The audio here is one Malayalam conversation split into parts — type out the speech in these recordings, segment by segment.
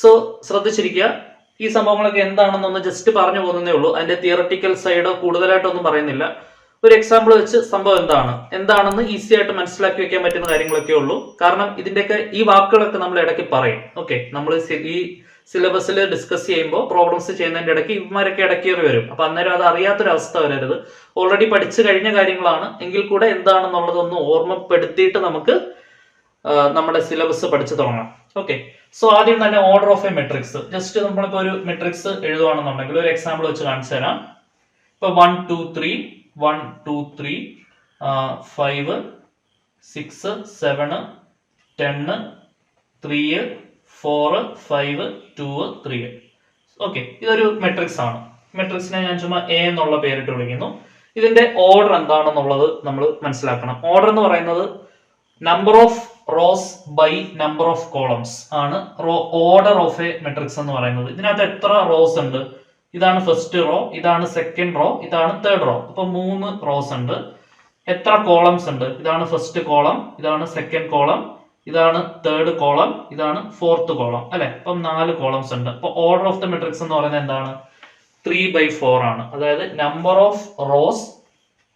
സോ ശ്രദ്ധിച്ചിരിക്കുക. ഈ സംഭവങ്ങളൊക്കെ എന്താണെന്നൊന്ന് ജസ്റ്റ് പറഞ്ഞു പോകുന്നതേ ഉള്ളൂ. അതിന്റെ തിയറട്ടിക്കൽ സൈഡ് കൂടുതലായിട്ടൊന്നും പറയുന്നില്ല. ഒരു എക്സാമ്പിൾ വെച്ച് സംഭവം എന്താണെന്ന് ഈസി ആയിട്ട് മനസ്സിലാക്കി വെക്കാൻ പറ്റുന്ന കാര്യങ്ങളൊക്കെ ഉള്ളൂ. കാരണം ഇതിന്റെയൊക്കെ ഈ വാക്കുകളൊക്കെ നമ്മൾ ഇടയ്ക്ക് പറയും. ഓക്കെ, നമ്മൾ ഈ സിലബസിൽ ഡിസ്കസ് ചെയ്യുമ്പോൾ പ്രോബ്ലംസ് ചെയ്യുന്നതിന്റെ ഇടയ്ക്ക് ഇവന്മാരൊക്കെ ഇടയ്ക്കേറി വരും. അപ്പൊ അന്നേരം അത് അറിയാത്തൊരവസ്ഥ വരരുത്. ഓൾറെഡി പഠിച്ചു കഴിഞ്ഞ കാര്യങ്ങളാണ് എങ്കിൽ കൂടെ എന്താണെന്നുള്ളതൊന്ന് ഓർമ്മപ്പെടുത്തിയിട്ട് നമുക്ക് നമ്മുടെ സിലബസ് പഠിച്ചു തുടങ്ങാം. ഓക്കെ, സോ ആദ്യം തന്നെ order of a matrix. Just നമ്മളിപ്പോ ഒരു മെട്രിക്സ് എഴുതുകയാണെന്നുണ്ടെങ്കിൽ ഒരു എക്സാമ്പിൾ വെച്ച് കാണിച്ചു തരാം. ഇപ്പൊ 1 2 3 1 2 3 5 6 7 10 3 4 5 2 3. ഓക്കെ, ഇതൊരു മെട്രിക്സ് ആണ്. മെട്രിക്സിനെ ഞാൻ ചുമ്മാ എ എന്നുള്ള പേരിട്ട് വിളിക്കുന്നു. ഇതിന്റെ ഓർഡർ എന്താണെന്നുള്ളത് നമ്മൾ മനസ്സിലാക്കണം. ഓർഡർ എന്ന് പറയുന്നത് number of rows by number of columns ആണ് ഓർഡർ ഓഫ് എ മെട്രിക്സ് എന്ന് പറയുന്നത്. ഇതിനകത്ത് എത്ര റോസ് ഉണ്ട്? ഇതാണ് ഫസ്റ്റ് റോ, ഇതാണ് സെക്കൻഡ് റോ, ഇതാണ് തേർഡ് റോ. അപ്പൊ 3 റോസ് ഉണ്ട്. എത്ര കോളംസ് ഉണ്ട്? ഇതാണ് ഫസ്റ്റ് കോളം, ഇതാണ് സെക്കൻഡ് കോളം, ഇതാണ് തേർഡ് കോളം, ഇതാണ് ഫോർത്ത് കോളം, അല്ലെ? അപ്പം 4 കോളംസ് ഉണ്ട്. അപ്പൊ ഓർഡർ ഓഫ് ദ മെട്രിക്സ് എന്ന് പറയുന്നത് എന്താണ്? 3/4 ആണ്. അതായത് number of rows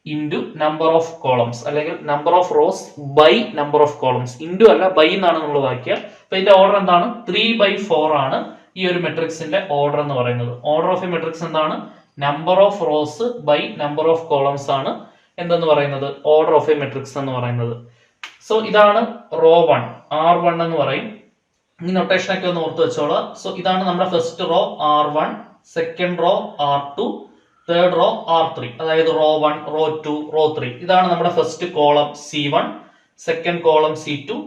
into number of columns, അല്ലെങ്കിൽ number of rows by number of columns. Into അല്ല, ബൈ എന്നാണ് നമ്മൾ വായിക്കുക. അപ്പൊ ഇതിന്റെ ഓർഡർ എന്താണ്? 3/4 ആണ് ഈ ഒരു മെട്രിക്സിന്റെ ഓർഡർ എന്ന് പറയുന്നത്. ഓർഡർ ഓഫ് എ മെട്രിക്സ് എന്താണ്? Number of rows by number of columns ആണ് എന്തെന്ന് പറയുന്നത്? ഓർഡർ ഓഫ് എ മെട്രിക്സ് എന്ന് പറയുന്നത്. സോ ഇതാണ് റോ 1, R1 എന്ന് പറയും. ഈ നൊട്ടേഷൻ ഒക്കെ ഒന്ന് ഓർത്ത് വെച്ചോളാം. സോ ഇതാണ് നമ്മുടെ first row R1, second row R2, third row R3. അതായത് റോ 1, റോ 2, റോ 3. ഇതാണ് നമ്മുടെ first column C1, second column C2,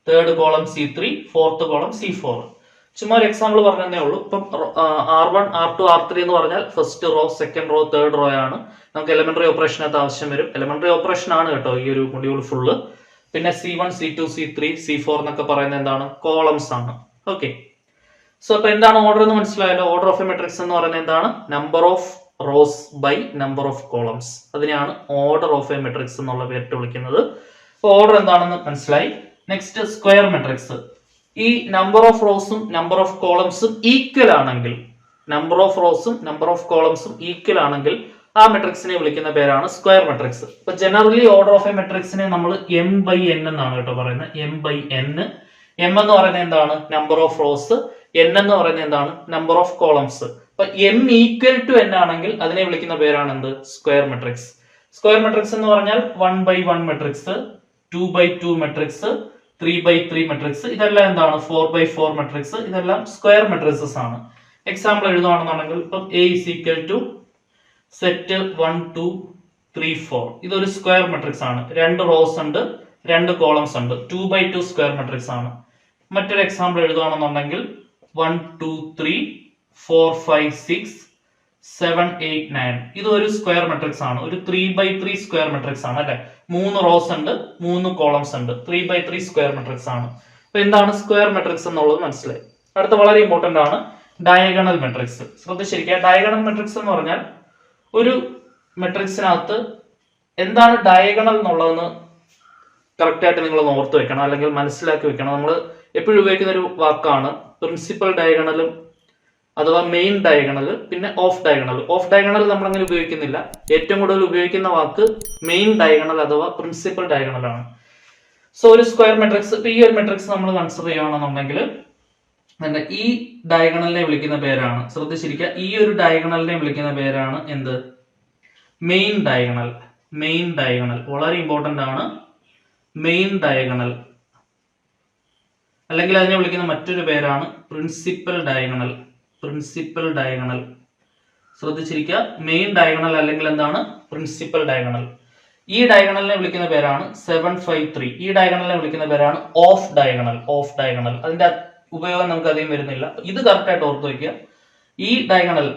third column C3, fourth column C4. ചുമ്മാ ഒരു എക്സാമ്പിൾ പറഞ്ഞതേ ഉള്ളൂ. ഇപ്പം R1, R2, R3 എന്ന് പറഞ്ഞാൽ first row, second row, third row ആണ്. നമുക്ക് എലിമെന്ററി ഓപ്പറേഷനകത്ത് ആവശ്യം വരും. എലിമെന്ററി ഓപ്പറേഷൻ ആണ് കേട്ടോ ഈ ഒരു മൊഡ്യൂൾ ഫുള്ള്. പിന്നെ C1, C2, C3, C4 എന്നൊക്കെ പറയുന്നത് എന്താണ്? കോളംസ് ആണ്. ഓക്കെ, സോ അപ്പൊ എന്താണ് ഓർഡർ എന്ന് മനസ്സിലായല്ലോ. ഓർഡർ ഓഫ് എ മെട്രിക്സ് എന്ന് പറയുന്നത് എന്താണ്? Number of rows by number of columns. അതിനെയാണ് ഓർഡർ ഓഫ് എ മെട്രിക്സ് എന്നുള്ള പേരിട്ട് വിളിക്കുന്നത്. ഓർഡർ എന്താണെന്ന് മനസ്സിലായി. Next square matrix. ഈ നമ്പർ ഓഫ് റോസും നമ്പർ ഓഫ് കോളംസും ഈക്വൽ ആണെങ്കിൽ, നമ്പർ ഓഫ് റോസും നമ്പർ ഓഫ് കോളംസും ഈക്വൽ ആണെങ്കിൽ ആ മെട്രിക്സിനെ വിളിക്കുന്ന പേരാണ് സ്ക്വയർ മെട്രിക്സ്. ഇപ്പൊ ജനറലി ഓർഡർ ഓഫ് എ മെട്രിക്സിനെ നമ്മൾ M/N എന്നാണ് കേട്ടോ പറയുന്നത്. M/N. M എന്ന് പറയുന്നത് എന്താണ്? Number of rose. N എന്ന് പറയുന്നത് എന്താണ്? Number of columns. അപ്പൊ M ഈക്വൽ ടു N ആണെങ്കിൽ അതിനെ വിളിക്കുന്ന പേരാണ് എന്ത്? Square matrix. സ്ക്വയർ മെട്രിക്സ് എന്ന് പറഞ്ഞാൽ 1/1 മെട്രിക്സ്, 2/2 മെട്രിക്സ്, 3/3 മെട്രിക്സ്. ഇതെല്ലാം എന്താണ്? 4/4 മെട്രിക്സ്. ഇതെല്ലാം സ്ക്വയർ മെട്രിക്സസ് ആണ്. എക്സാമ്പിൾ എഴുതുകയാണെന്നുണ്ടെങ്കിൽ ഇപ്പം A is equal to set 1 2 3 4. ഇതൊരു സ്ക്വയർ മെട്രിക്സ് ആണ്. 2 റോസ് ഉണ്ട്, 2 കോളംസ് ഉണ്ട്. 2/2 സ്ക്വയർ മെട്രിക്സ് ആണ്. മറ്റൊരു എക്സാമ്പിൾ എഴുതുകയാണെന്നുണ്ടെങ്കിൽ 1 2 3 4 5 6 7 8 9. ഇത് ഒരു സ്ക്വയർ മെട്രിക്സ് ആണ്. ഒരു 3/3 സ്ക്വയർ മെട്രിക്സ് ആണ്, അല്ലെ? 3 റോസ് ഉണ്ട്, 3 കോളംസ് ഉണ്ട്. 3/3 സ്ക്വയർ മെട്രിക്സ് ആണ്. അപ്പൊ എന്താണ് സ്ക്വയർ മെട്രിക്സ് എന്നുള്ളത് മനസ്സിലായി. അടുത്ത വളരെ ഇമ്പോർട്ടന്റ് ആണ് ഡയഗണൽ മെട്രിക്സ്. ശ്രദ്ധിച്ചിരിക്കുക. ഡയഗണൽ മെട്രിക്സ് എന്ന് പറഞ്ഞാൽ ഒരു മെട്രിക്സിനകത്ത് എന്താണ് ഡയഗണൽ എന്നുള്ളതെന്ന് കറക്റ്റ് ആയിട്ട് നിങ്ങൾ ഓർത്ത് വെക്കണം, അല്ലെങ്കിൽ മനസ്സിലാക്കി വെക്കണം. നമ്മൾ എപ്പോഴും ഉപയോഗിക്കുന്ന ഒരു വാക്കാണ് പ്രിൻസിപ്പൽ ഡയഗണലും അഥവാ മെയിൻ ഡയഗണൽ, പിന്നെ ഓഫ് ഡയഗണൽ. ഓഫ് ഡയഗണൽ നമ്മൾ അങ്ങനെ ഉപയോഗിക്കുന്നില്ല. ഏറ്റവും കൂടുതൽ ഉപയോഗിക്കുന്ന വാക്ക് മെയിൻ ഡയഗണൽ അഥവാ പ്രിൻസിപ്പൽ ഡയഗണൽ ആണ്. സോ ഒരു സ്ക്വയർ മെട്രിക്സ്, ഇപ്പൊ ഈ ഒരു മെട്രിക്സ് നമ്മൾ കൺസിഡർ ചെയ്യുകയാണെന്നുണ്ടെങ്കിൽ ഈ ഡയഗണലിനെ വിളിക്കുന്ന പേരാണ്, ശ്രദ്ധിച്ചിരിക്കുക, ഈ ഒരു ഡയഗണലിനെ വിളിക്കുന്ന പേരാണ് എന്ത്? Main diagonal. മെയിൻ ഡയഗണൽ വളരെ ഇമ്പോർട്ടന്റ് ആണ്. മെയിൻ ഡയഗണൽ, അല്ലെങ്കിൽ അതിനെ വിളിക്കുന്ന മറ്റൊരു പേരാണ് പ്രിൻസിപ്പൽ ഡയഗണൽ. പ്രിൻസിപ്പൽ ഡയഗണൽ, ശ്രദ്ധിച്ചിരിക്കുക. മെയിൻ ഡയഗണൽ അല്ലെങ്കിൽ എന്താണ്? Principal diagonal. ഈ ഡയഗണലിനെ വിളിക്കുന്ന പേരാണ് 753. ഈ ഡയഗണലിനെ വിളിക്കുന്ന പേരാണ് ഓഫ് ഡയഗണൽ. ഓഫ് ഡയഗണൽ, അതിന്റെ ഉപയോഗം നമുക്ക് അധികം വരുന്നില്ല. ഇത് കറക്റ്റ് ആയിട്ട് ഓർത്ത് വയ്ക്കുക. ഈ ഡയഗണൽ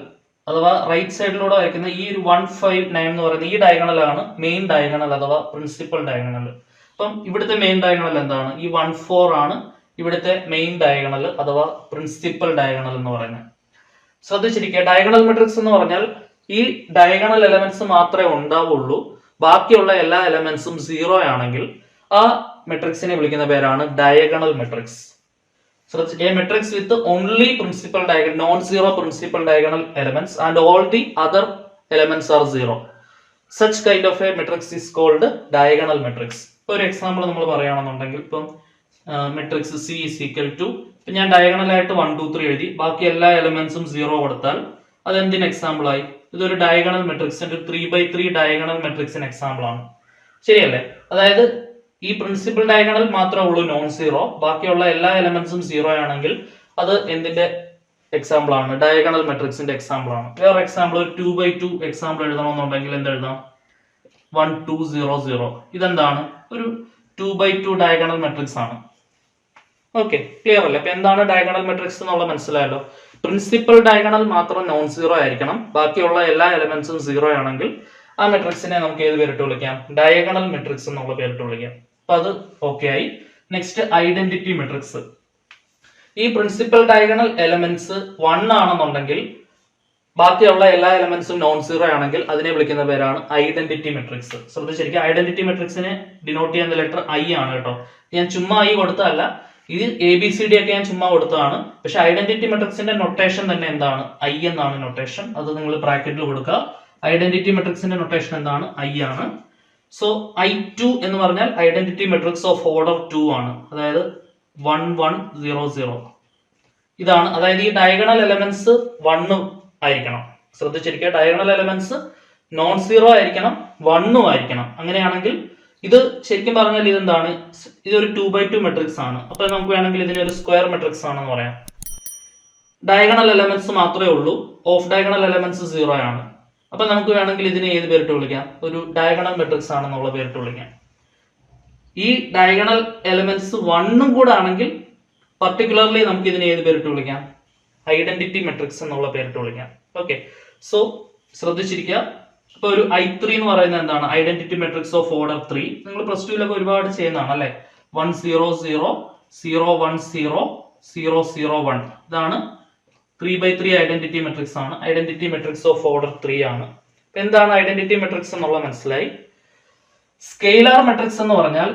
അഥവാ റൈറ്റ് സൈഡിലൂടെ വയ്ക്കുന്ന ഈ ഒരു 159 എന്ന് പറയുന്ന ഈ ഡയഗണലാണ് മെയിൻ ഡയഗണൽ അഥവാ പ്രിൻസിപ്പൽ ഡയഗണൽ. അപ്പം ഇവിടുത്തെ മെയിൻ ഡയഗണൽ എന്താണ്? ഈ 14 ആണ് ഇവിടുത്തെ മെയിൻ ഡയഗണൽ അഥവാ പ്രിൻസിപ്പൽ ഡയഗണൽ എന്ന് പറയുന്നത്. ശ്രദ്ധിച്ചിരിക്കുക. ഡയഗണൽ മെട്രിക്സ് എന്ന് പറഞ്ഞാൽ ഈ ഡയഗണൽ എലമെന്റ്സ് മാത്രമേ ഉണ്ടാവുള്ളൂ. ബാക്കിയുള്ള എല്ലാ എലമെന്റ്സും 0 ആണെങ്കിൽ ആ മെട്രിക്സിനെ വിളിക്കുന്ന പേരാണ് diagonal matrix. A matrix with only principal diagonal, non-zero principal diagonal elements and all the other elements are zero. Such kind of a matrix is called diagonal matrix. ഇപ്പോൾ ഒരു എക്സാമ്പിൾ നമ്മൾ പറയുകയാണെന്നുണ്ടെങ്കിൽ ഇപ്പം matrix C is equal to ഇപ്പം ഞാൻ ഡയഗണൽ ആയിട്ട് 1 2 3 എഴുതി, ബാക്കി എല്ലാ എലമെന്റ്സും 0 കൊടുത്താൽ അത് എന്തിന് എക്സാമ്പിൾ ആയി? ഇതൊരു ഡയഗണൽ മെട്രിക്സിന്റെ 3x3 ഡയഗണൽ മെട്രിക്സിന് എക്സാമ്പിൾ ആണ്, ശരിയല്ലേ? അതായത് ഈ പ്രിൻസിപ്പൽ ഡയഗണൽ മാത്രമേ ഉള്ളൂ നോൺ സീറോ, ബാക്കിയുള്ള എല്ലാ എലമെന്റ്സും സീറോ ആണെങ്കിൽ അത് എന്തിന്റെ എക്സാമ്പിൾ ആണ്? ഡയഗണൽ മെട്രിക്സിന്റെ എക്സാമ്പിൾ ആണ്. വേറെ എക്സാമ്പിൾ ഒരു 2x2 എക്സാമ്പിൾ എഴുതണമെന്നുണ്ടെങ്കിൽ എന്തെഴുതാം? 1 2 0 0. ഇതെന്താണ്? ഒരു 2x2 ഡയഗണൽ മെട്രിക്സ് ആണ്. ഓക്കെ, ക്ലിയർ അല്ലേ? അപ്പൊ എന്താണ് ഡയഗണൽ മെട്രിക്സ് എന്നുള്ള മനസ്സിലായല്ലോ. പ്രിൻസിപ്പൽ ഡയഗണൽ മാത്രം നോൺ സീറോ ആയിരിക്കണം, ബാക്കിയുള്ള എല്ലാ എലമെന്റ്സും സീറോ ആണെങ്കിൽ ആ മെട്രിക്സിനെ നമുക്ക് ഏത് പേരിട്ട് വിളിക്കാം? ഡയഗണൽ മെട്രിക്സ് എന്നുള്ള പേരിട്ട് വിളിക്കാം. അപ്പൊ അത് ഓക്കെ ആയി. Next identity matrix. ഈ പ്രിൻസിപ്പൽ ഡയഗണൽ എലമെന്റ്സ് 1 ആണെന്നുണ്ടെങ്കിൽ ബാക്കിയുള്ള എല്ലാ എലമെന്റ്സും നോൺ സീറോ ആണെങ്കിൽ അതിനെ വിളിക്കുന്ന പേരാണ് ഐഡന്റിറ്റി മെട്രിക്സ്. ശ്രദ്ധിച്ചിരിക്കുക, ഐഡന്റിറ്റി മെട്രിക്സിനെ ഡിനോട്ട് ചെയ്യുന്ന ലെറ്റർ ഐ ആണ് കേട്ടോ. ഞാൻ ചുമ്മാ ഐ കൊടുത്തതല്ല, ഇത് ABCD ഒക്കെ ഞാൻ ചുമ്മാ കൊടുത്തതാണ്. പക്ഷെ ഐഡന്റിറ്റി മെട്രിക്സിന്റെ നൊട്ടേഷൻ തന്നെ എന്താണ്? ഐ എന്നാണ് നൊട്ടേഷൻ. അത് നിങ്ങൾ ബ്രാക്കറ്റിൽ കൊടുക്കുക. ഐഡന്റിറ്റി മെട്രിക്സിന്റെ നൊട്ടേഷൻ എന്താണ്? ഐ ആണ്. സോ I2 എന്ന് പറഞ്ഞാൽ ഐഡന്റിറ്റി മെട്രിക്സ് ഓഫ് ഓർഡർ 2 ആണ്, അതായത് 1 1 0 0. ഇതാണ്, അതായത് ഈ ഡയഗണൽ എലമെന്റ്സ് 1 ആയിരിക്കണം. ശ്രദ്ധിച്ചിരിക്കുക, ഡയഗണൽ എലമെന്റ്സ് നോൺ സീറോ ആയിരിക്കണം, 1 ആയിരിക്കണം. അങ്ങനെയാണെങ്കിൽ ഇത് ശരിക്കും പറഞ്ഞാൽ ഇതെന്താണ്? ഇതൊരു 2x2 മെട്രിക്സ് ആണ്. അപ്പൊ നമുക്ക് വേണമെങ്കിൽ ഇതിനെ ഒരു സ്ക്വയർ മെട്രിക്സ് ആണെന്ന് പറയാം. ഡയഗണൽ എലമെന്റ്സ് മാത്രമേ ഉള്ളൂ, ഓഫ് ഡയഗണൽ എലമെന്റ്സ് 0 ആണ്. അപ്പൊ നമുക്ക് വേണമെങ്കിൽ ഇതിനെ ഏത് പേരിട്ട് വിളിക്കാം? ഒരു ഡയഗണൽ മെട്രിക്സ് ആണെന്നുള്ള പേരിട്ട് വിളിക്കാം. ഈ ഡയഗണൽ എലമെന്റ്സ് 1 കൂടെ ആണെങ്കിൽ പർട്ടിക്കുലർലി നമുക്ക് ഇതിനെ ഏത് പേരിട്ട് വിളിക്കാം? ഐഡന്റിറ്റി മെട്രിക്സ് എന്നുള്ള പേരിട്ട് വിളിക്കാം. ഓക്കെ, സോ ശ്രദ്ധിച്ചിരിക്കുക. ഇപ്പൊ ഒരു I3 എന്ന് പറയുന്നത് എന്താണ്? Identity matrix of order 3. നിങ്ങൾ പ്ലസ് ടുവിലൊക്കെ ഒരുപാട് ചെയ്യുന്നതാണ് അല്ലെ? 1 0 0 0 1 0 0 0 1. ഇതാണ് 3x3 ഐഡന്റിറ്റി മെട്രിക്സ് ആണ്. ഐഡന്റിറ്റി മെട്രിക്സ് ഓഫ് ഓർഡർ 3 ആണ്. എന്താണ് ഐഡന്റിറ്റി മെട്രിക്സ് എന്നുള്ള മനസ്സിലായി. സ്കെയിലാർ മെട്രിക്സ് എന്ന് പറഞ്ഞാൽ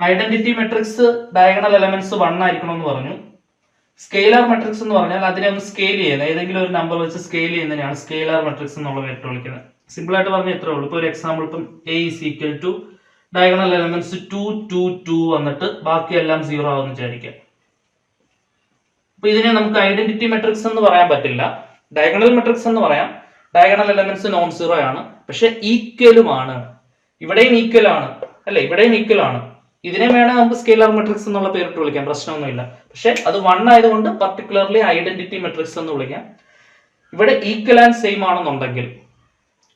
ഐഡന്റിറ്റി മെട്രിക്സ് ഡയഗണൽ എലമെന്റ്സ് 1 ആയിരിക്കണം എന്ന് പറഞ്ഞു. സ്കെയിലാർ മെട്രിക്സ് എന്ന് പറഞ്ഞാൽ അതിനെ ഒന്ന് സ്കെയിൽ ചെയ്യുന്നത്, ഏതെങ്കിലും ഒരു നമ്പർ വെച്ച് സ്കെയിൽ ചെയ്യുന്നതിനാണ് സ്കെയിലാർ മെട്രിക്സ് എന്നുള്ള പേരിട്ട് വിളിക്കുന്നത്. സിമ്പിൾ ആയിട്ട് പറഞ്ഞാൽ ഇത്രേ ഉള്ളൂ. ഇപ്പൊ ഒരു എക്സാമ്പിൾ, ഇപ്പം A is equal to diagonal elements 2 2 2 വന്നിട്ട് ബാക്കിയെല്ലാം 0 ആവുമെന്ന് വിചാരിക്കാം. അപ്പൊ ഇതിനെ നമുക്ക് ഐഡന്റിറ്റി മെട്രിക്സ് എന്ന് പറയാൻ പറ്റില്ല, ഡയഗണൽ മെട്രിക്സ് എന്ന് പറയാം. ഡയഗണൽ എലമെന്റ്സ് നോൺ സീറോ ആണ്, പക്ഷെ ഈക്വലുമാണ്. ഇവിടെയും ഈക്വൽ ആണ് അല്ലെ? ഇവിടെയും ഈക്വൽ ആണ്. ഇതിനെ വേണേൽ നമുക്ക് സ്കെയിലർ മെട്രിക്സ് എന്നുള്ള പേരിട്ട് വിളിക്കാം, പ്രശ്നമൊന്നുമില്ല. പക്ഷെ അത് 1 ആയതുകൊണ്ട് പർട്ടിക്കുലർലി ഐഡന്റിറ്റി മെട്രിക്സ് എന്ന് വിളിക്കാം. ഇവിടെ ഈക്വൽ ആൻഡ് സെയിം ആണെന്നുണ്ടെങ്കിൽ,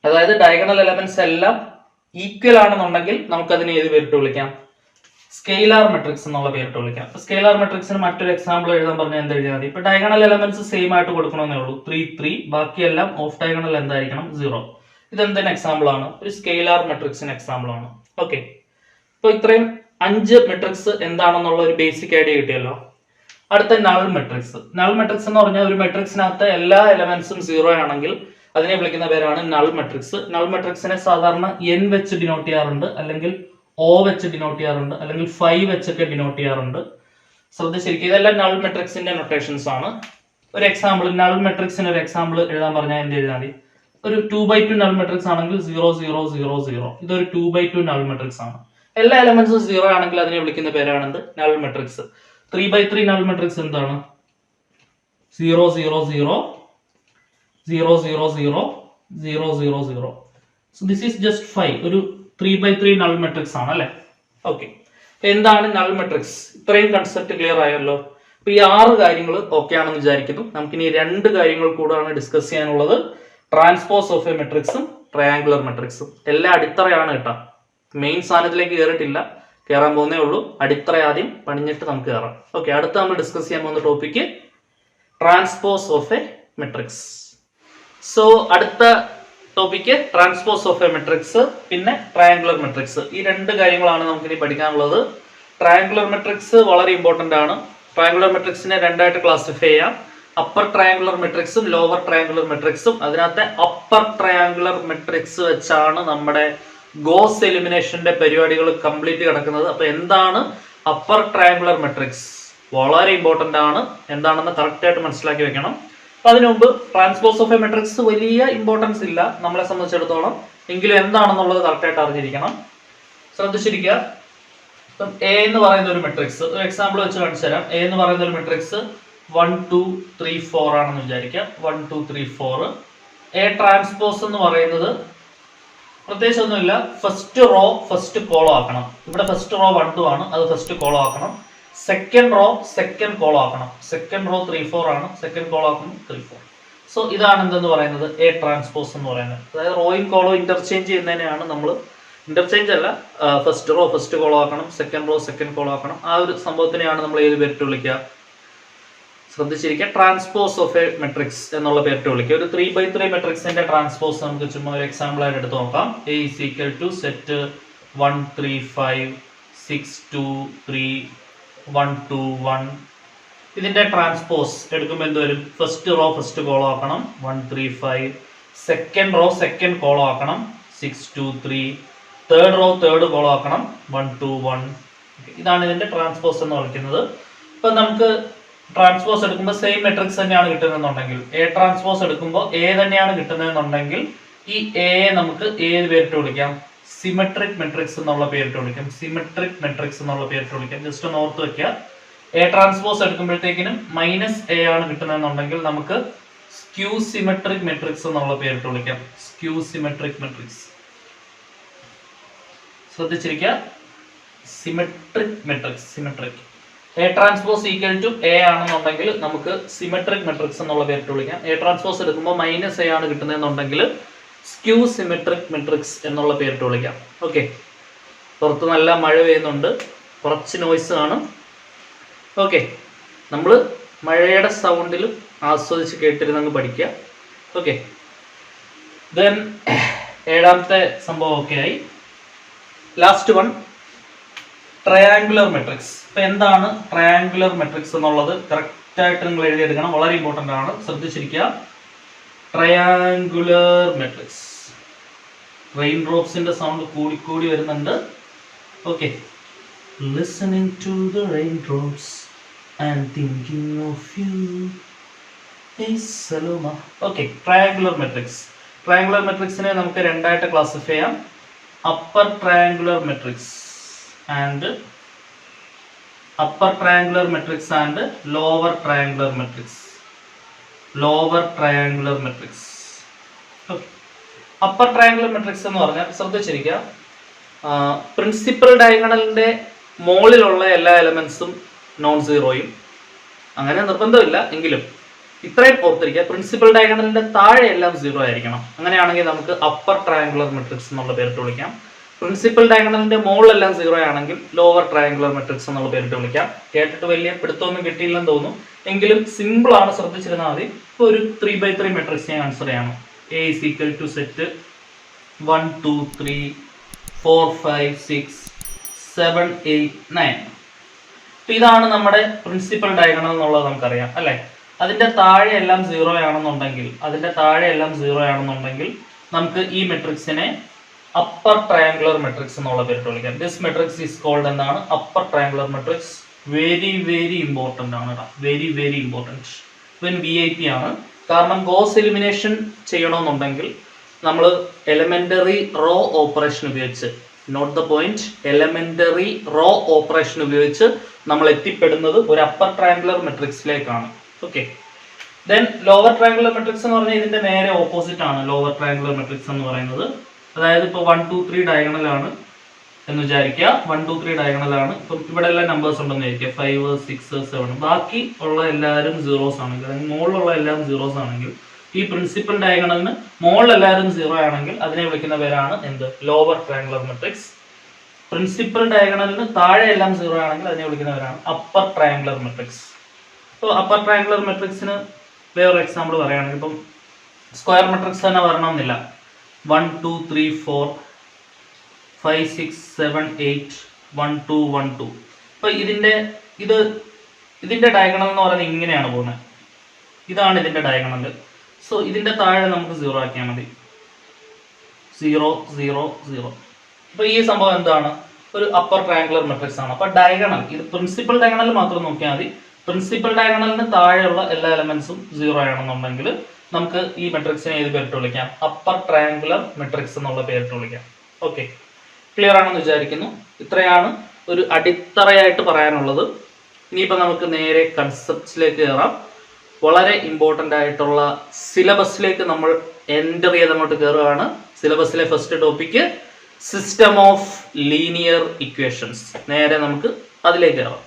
അതായത് ഡയഗണൽ എലമെന്റ്സ് എല്ലാം ഈക്വൽ ആണെന്നുണ്ടെങ്കിൽ നമുക്ക് അതിനെ ഏത് പേരിട്ട് വിളിക്കാം? സ്കെയിലാർ മെട്രിക്സ് എന്നുള്ള പേരിട്ട് വിളിക്കാം. സ്കെയിലാർ മെട്രിക്സിന് മറ്റൊരു എക്സാമ്പിൾ എഴുതാൻ പറഞ്ഞാൽ എന്ത് എഴുതിയാൽ മതി? ഇപ്പൊ ഡയഗണൽ എലമെന്റ്സ് സെയിം ആയിട്ട് കൊടുക്കണമെന്നേ ഉള്ളൂ, 3 3. ബാക്കിയെല്ലാം ഓഫ് ഡയഗണൽ എന്തായിരിക്കണം? 0. ഇതെന്തിന് എക്സാമ്പിൾ ആണ്? ഒരു സ്കെയിലാർ മെട്രിക്സിന് എക്സാമ്പിൾ ആണ്. ഓക്കെ, ഇപ്പൊ ഇത്രയും 5 മെട്രിക്സ് എന്താണെന്നുള്ള ഒരു ബേസിക് ഐഡിയ കിട്ടിയല്ലോ. അടുത്ത നൾ മെട്രിക്സ്. നൾ മെട്രിക്സ് എന്ന് പറഞ്ഞാൽ ഒരു മെട്രിക്സിനകത്ത് എല്ലാ എലമെന്റ്സും 0 ആണെങ്കിൽ അതിനെ വിളിക്കുന്ന പേരാണ് നൾ മെട്രിക്സ്. നൾ മെട്രിക്സിനെ സാധാരണ n വെച്ച് ഡിനോട്ട് ചെയ്യാറുണ്ട്, അല്ലെങ്കിൽ O വെച്ച് ഡിനോട്ട് ചെയ്യാറുണ്ട്, അല്ലെങ്കിൽ 5 വെച്ചൊക്കെ ഡിനോട്ട് ചെയ്യാറുണ്ട്. ശ്രദ്ധിച്ചിരിക്കുക, ഇതെല്ലാം നൾ മെട്രിക്സിന്റെ നൊട്ടേഷൻസ് ആണ്. ഒരു എക്സാമ്പിൾ, നൾ മെട്രിക്സിന് ഒരു എക്സാമ്പിൾ എഴുതാൻ പറഞ്ഞാൽ എന്ത് എഴുതാൻ മതി? ഒരു 2x2 നൾ മെട്രിക്സ് ആണെങ്കിൽ 0 0 0 0. ഇതൊരു 2x2 നൾ മെട്രിക്സ് ആണ്. എല്ലാ എലമെന്റ്സും 0 ആണെങ്കിൽ അതിനെ വിളിക്കുന്ന പേരാണ് എന്ത്? Null matrix. 3x3 null matrix എന്താണ്? 0 0 0 0 0 0 0 0 0. So this is just 5. ഒരു 3x3 നൾ മെട്രിക്സ് ആണ് അല്ലെ? ഓക്കെ, എന്താണ് നൾ മെട്രിക്സ്? ഇത്രയും കൺസെപ്റ്റ് ക്ലിയർ ആയല്ലോ. അപ്പൊ ഈ 6 കാര്യങ്ങൾ ഓക്കെ ആണെന്ന് വിചാരിക്കുന്നു. നമുക്കിനി 2 കാര്യങ്ങൾ കൂടാണ് ഡിസ്കസ് ചെയ്യാനുള്ളത്. ട്രാൻസ്പോസ് ഓഫ് എ മെട്രിക്സും ട്രയാങ്കുലർ മെട്രിക്സും. എല്ലാം അടിത്തറയാണ് കേട്ടോ, മെയിൻ സാധനത്തിലേക്ക് കയറിയിട്ടില്ല, കയറാൻ പോകുന്നേ ഉള്ളൂ. അടിത്തറ ആദ്യം പണിഞ്ഞിട്ട് നമുക്ക് കയറാം. ഓക്കെ, അടുത്ത നമ്മൾ ഡിസ്കസ് ചെയ്യാൻ പോകുന്ന topic transpose of a matrix. So അടുത്ത topic transpose of a matrix, പിന്നെ ട്രയാങ്കുലർ മെട്രിക്സ്. ഈ 2 കാര്യങ്ങളാണ് നമുക്കിനി പഠിക്കാനുള്ളത്. ട്രയാങ്കുലർ മെട്രിക്സ് വളരെ ഇമ്പോർട്ടന്റ് ആണ്. ട്രയാങ്കുലർ മെട്രിക്സിനെ 2 ആയിട്ട് ക്ലാസിഫൈ ചെയ്യാം. അപ്പർ ട്രയാങ്കുലർ മെട്രിക്സും ലോവർ ട്രയാങ്കുലർ മെട്രിക്സും. അതിനകത്തെ അപ്പർ ട്രയാങ്കുലർ മെട്രിക്സ് വെച്ചാണ് നമ്മുടെ ഗോസ് എലിമിനേഷന്റെ പരിപാടികൾ കംപ്ലീറ്റ് കിടക്കുന്നത്. അപ്പൊ എന്താണ് അപ്പർ ട്രയാങ്കുലർ മെട്രിക്സ്? വളരെ ഇമ്പോർട്ടൻ്റ് ആണ്. എന്താണെന്ന് കറക്റ്റായിട്ട് മനസ്സിലാക്കി വെക്കണം. അപ്പം അതിനു മുമ്പ് ട്രാൻസ്പോസ് ഓഫ് എ മെട്രിക്സ് വലിയ ഇമ്പോർട്ടൻസ് ഇല്ല നമ്മളെ സംബന്ധിച്ചിടത്തോളം, എങ്കിലും എന്താണെന്നുള്ളത് കറക്റ്റായിട്ട് അറിഞ്ഞിരിക്കണം. ശ്രദ്ധിച്ചിരിക്കുക. ഇപ്പം എ എന്ന് പറയുന്ന ഒരു മെട്രിക്സ്, ഒരു എക്സാമ്പിൾ വെച്ച് കാണിച്ചു തരാം. എ എന്ന് പറയുന്ന ഒരു മെട്രിക്സ് 1 2 3 4 ആണെന്ന് വിചാരിക്കാം. 1 2 3 4. എ ട്രാൻസ്പോസ് എന്ന് പറയുന്നത് പ്രത്യേകിച്ച് ഒന്നുമില്ല, ഫസ്റ്റ് റോ ഫസ്റ്റ് കോളം ആക്കണം. ഇവിടെ ഫസ്റ്റ് റോ 1 2 ആണ്, അത് ഫസ്റ്റ് കോളം ആക്കണം. സെക്കൻഡ് റോ സെക്കൻഡ് കോളം ആക്കണം. സെക്കൻഡ് റോ 3 4 ആണ്, സെക്കൻഡ് കോളം ആക്കണം 3 4. സോ ഇതാണ് എന്തെന്ന് പറയുന്നത് എ ട്രാൻസ്പോസ് എന്ന് പറയുന്നത്. അതായത് റോയും കോളവും ഇന്റർചേഞ്ച് ചെയ്യുന്നതിനെയാണ് നമ്മൾ, ഇന്റർചേഞ്ച് അല്ല, ഫസ്റ്റ് റോ ഫസ്റ്റ് കോളം ആക്കണം, സെക്കൻഡ് റോ സെക്കൻഡ് കോളം ആക്കണം. ആ ഒരു സംഭവത്തിനെയാണ് നമ്മൾ ഏത് പേരിട്ട് വിളിക്കുക? ശ്രദ്ധിച്ചിരിക്കുക, ട്രാൻസ്പോസ് ഓഫ് എ മെട്രിക്സ് എന്നുള്ള പേരിട്ട് വിളിക്കുക. ഒരു 3x3 മെട്രിക്സിന്റെ ട്രാൻസ്പോസ് നമുക്ക് ചുമ്മാ ഒരു എക്സാമ്പിൾ ആയിട്ട് എടുത്ത് നോക്കാം. A is equal to set 1 3 5 6 2 3 1 2 1. ഇതിന്റെ ട്രാൻസ്പോസ് എടുക്കുമ്പോൾ എന്ത് വരും? ഫസ്റ്റ് റോ ഫസ്റ്റ് കോളം ആക്കണം 1 3 5, സെക്കൻഡ് റോ സെക്കൻഡ് കോളം ആക്കണം 6 2 3, തേർഡ് റോ തേർഡ് കോളം ആക്കണം 1 2 1. ഇതാണ് ഇതിന്റെ ട്രാൻസ്പോസ് എന്ന് വിളിക്കുന്നത്. ഇപ്പൊ നമുക്ക് ട്രാൻസ്പോസ് എടുക്കുമ്പോൾ സെയിം മെട്രിക്സ് തന്നെയാണ് കിട്ടുന്നതെന്നുണ്ടെങ്കിൽ, എ ട്രാൻസ്പോസ് എടുക്കുമ്പോൾ എ തന്നെയാണ് കിട്ടുന്നതെന്നുണ്ടെങ്കിൽ ഈ എ നമുക്ക് ഏത് പേരിട്ട് വിളിക്കാം? സിമെട്രിക് മെട്രിക്സ് എന്നുള്ള പേരിട്ട് വിളിക്കാം. സിമെട്രിക് മെട്രിക്സ് എന്നുള്ള പേരിട്ട് വിളിക്കാം. ജസ്റ്റ് ഒന്ന് ഓർത്ത് വെക്കുക. എ ട്രാൻസ്പോസ് എടുക്കുമ്പോഴത്തേക്കിനും -a ആണ് കിട്ടുന്നതെന്നുണ്ടെങ്കിൽ നമുക്ക് സ്ക്യൂ സിമെട്രിക് മെട്രിക്സ് എന്നുള്ള പേരിട്ട് വിളിക്കാം. Skew symmetric matrix. ശ്രദ്ധിച്ചിരിക്കുക, symmetric matrix. Symmetric A transpose equal to A ആണെന്നുണ്ടെങ്കിൽ നമുക്ക് സിമെട്രിക് മെട്രിക്സ് എന്നുള്ള പേരിട്ട് വിളിക്കാം. എ ട്രാൻസ്പോസ് എടുക്കുമ്പോൾ -a ആണ് കിട്ടുന്നതെന്നുണ്ടെങ്കിൽ സ്ക്യൂ സിമെട്രിക് മെട്രിക്സ് എന്നുള്ള പേരിട്ട് വിളിക്കാം. ഓക്കെ, പുറത്ത് നല്ല മഴ പെയ്യുന്നുണ്ട്, കുറച്ച് നോയ്സ് കാണും. ഓക്കെ, നമ്മൾ മഴയുടെ സൗണ്ടിലും ആസ്വദിച്ച് കേട്ടിരുന്നങ്ങ് പഠിക്കുക. ഓക്കെ, ദെൻ ഏഴാമത്തെ സംഭവം ഒക്കെ ആയി. Last one, triangular matrix. ഇപ്പൊ എന്താണ് ട്രയാങ്കുലർ മെട്രിക്സ് എന്നുള്ളത് കറക്റ്റ് ആയിട്ട് നിങ്ങൾ എഴുതിയെടുക്കണം, വളരെ ഇമ്പോർട്ടൻ്റ് ആണ്. ശ്രദ്ധിച്ചിരിക്കുക. Triangular matrix. റെയിൻ ഡ്രോപ്സിന്റെ സൗണ്ട് കൂടി വരുന്നുണ്ട്. Okay, listening to the raindrops and thinking of you. Hey Saloma. Okay, triangular matrix. Triangular matrixനെ നമുക്ക് രണ്ടായിട്ട് ക്ലാസിഫൈ ചെയ്യാം. upper triangular matrix and lower triangular matrix. Lower triangular matrix. Okay. upper triangular matrix എന്ന് പറഞ്ഞാൽ ശ്രദ്ധിച്ചിരിക്കുക, പ്രിൻസിപ്പൽ ഡയഗണലിന്റെ മുകളിലുള്ള എല്ലാ എലമെന്റ്സും നോൺ സീറോയും, അങ്ങനെ നിർബന്ധമില്ല എങ്കിലും ഇത്രയും ഓർത്തിരിക്കുക, പ്രിൻസിപ്പൽ ഡയഗണലിന്റെ താഴെ എല്ലാം സീറോ ആയിരിക്കണം. അങ്ങനെയാണെങ്കിൽ നമുക്ക് അപ്പർ ട്രയാങ്കുലർ മെട്രിക്സ് എന്നുള്ള പേരിട്ട് വിളിക്കാം. പ്രിൻസിപ്പൽ ഡയഗണലിന്റെ മുകളിലെല്ലാം സീറോ ആണെങ്കിൽ ലോവർ ട്രയാങ്കുലർ മെട്രിക്സ് എന്നുള്ള പേരിട്ട് വിളിക്കാം. കേട്ടിട്ട് വലിയ പിടുത്തമൊന്നും കിട്ടിയില്ലെന്ന് തോന്നുന്നു, എങ്കിലും സിമ്പിൾ ആണ്, ശ്രദ്ധിച്ചിരുന്നാൽ മതി. ഇപ്പോൾ ഒരു 3x3 മെട്രിക്സ് ഞാൻ കൺസിഡർ ചെയ്യണം. A is equal to set 1 2 3 4 5 6 7 8 9. ഇതാണ് നമ്മുടെ പ്രിൻസിപ്പൽ ഡയഗണൽ എന്നുള്ളത് നമുക്കറിയാം അല്ലെ. അതിന്റെ താഴെ എല്ലാം സീറോ ആണെന്നുണ്ടെങ്കിൽ നമുക്ക് ഈ മെട്രിക്സിനെ അപ്പർ ട്രയാങ്കുലർ മെട്രിക്സ് എന്നുള്ള പേരിട്ട് വിളിക്കാം. ദിസ് മെട്രിക്സ് ഈസ് കോൾഡ് എന്താണ്? Upper triangular matrix. Very important ആണ്, വെരി ഇമ്പോർട്ടന്റ്. ഇവൻ VIP ആണ്. കാരണം ഗോസ് എലിമിനേഷൻ ചെയ്യണമെന്നുണ്ടെങ്കിൽ നമ്മൾ എലമെന്ററി റോ ഓപ്പറേഷൻ ഉപയോഗിച്ച്, note the point, elementary row operation ഉപയോഗിച്ച് നമ്മൾ എത്തിപ്പെടുന്നത് ഒരു അപ്പർ ട്രയാങ്കുലർ മെട്രിക്സിലേക്കാണ്. Okay, then lower triangular matrix എന്ന് പറഞ്ഞാൽ ഇതിന്റെ നേരെ ഓപ്പോസിറ്റ് ആണ് ലോവർ ട്രയാങ്കുലർ മെട്രിക്സ് എന്ന് പറയുന്നത്. അതായത് ഇപ്പോൾ 1 2 3 ഡയഗണൽ ആണ് എന്ന് വിചാരിക്കുക. 1 2 3 ഡയഗണൽ ആണ്. ഇപ്പം ഇവിടെ എല്ലാം നമ്പേഴ്സ് ഉണ്ടെന്ന് വിചാരിക്കുക, 5 6 7. ബാക്കി ഉള്ള എല്ലാവരും സീറോസ് ആണെങ്കിൽ, അല്ലെങ്കിൽ മുകളിലുള്ള എല്ലാം സീറോസ് ആണെങ്കിൽ, ഈ പ്രിൻസിപ്പൽ ഡയഗണലിന് മുകളിൽ എല്ലാവരും സീറോ ആണെങ്കിൽ അതിനെ വിളിക്കുന്ന പേരാണ് എന്ത്? Lower triangular matrix. പ്രിൻസിപ്പൽ ഡയഗണലിന് താഴെ എല്ലാം സീറോ ആണെങ്കിൽ അതിനെ വിളിക്കുന്ന പേരാണ് അപ്പർ ട്രയാങ്കുലർ മെട്രിക്സ്. ഇപ്പോൾ അപ്പർ ട്രയാങ്കുലർ മെട്രിക്സിന് വേറൊരു എക്സാമ്പിൾ പറയുകയാണെങ്കിൽ, ഇപ്പം സ്ക്വയർ മെട്രിക്സ് തന്നെ വരണമെന്നില്ല. 1 2 3 4 5 6 7 8 1 2 1 2. അപ്പോൾ ഇതിന്റെ ഡയഗണൽ എന്ന് പറയുന്നത് ഇങ്ങനെയാണ് പോകുന്നത്. ഇതാണ് ഇതിന്റെ ഡയഗണൽ. സോ ഇതിന്റെ താഴെ നമുക്ക് സീറോ ആക്കിയാൽ മതി. 0 0 0. അപ്പോൾ ഈ സംഭവം എന്താണ്? ഒരു അപ്പർ ട്രയാങ്കുലർ മെട്രിക്സ് ആണ്. അപ്പൊ ഡയഗണൽ, ഇത് പ്രിൻസിപ്പൽ ഡയഗണൽ മാത്രം നോക്കിയാൽ മതി. പ്രിൻസിപ്പൽ ഡയഗണലിന് താഴെയുള്ള എല്ലാ എലമെന്റ്സും 0 ആണെന്നുണ്ടെങ്കിൽ നമുക്ക് ഈ മെട്രിക്സിനെ ഏത് പേരിട്ട് വിളിക്കാം? അപ്പർ ട്രയാങ്കുലർ മെട്രിക്സ് എന്നുള്ള പേരിട്ട് വിളിക്കാം. ഓക്കെ, ക്ലിയർ ആണെന്ന് വിചാരിക്കുന്നു. ഇത്രയാണ് ഒരു അടിത്തറയായിട്ട് പറയാനുള്ളത്. ഇനിയിപ്പോൾ നമുക്ക് നേരെ കൺസെപ്റ്റ്സിലേക്ക് കയറാം. വളരെ ഇമ്പോർട്ടൻ്റ് ആയിട്ടുള്ള സിലബസിലേക്ക് നമ്മൾ എൻ്റർ ചെയ്ത് അങ്ങോട്ട് കയറുകയാണ്. സിലബസിലെ first topic system of linear equations. നേരെ നമുക്ക് അതിലേക്ക് കയറാം.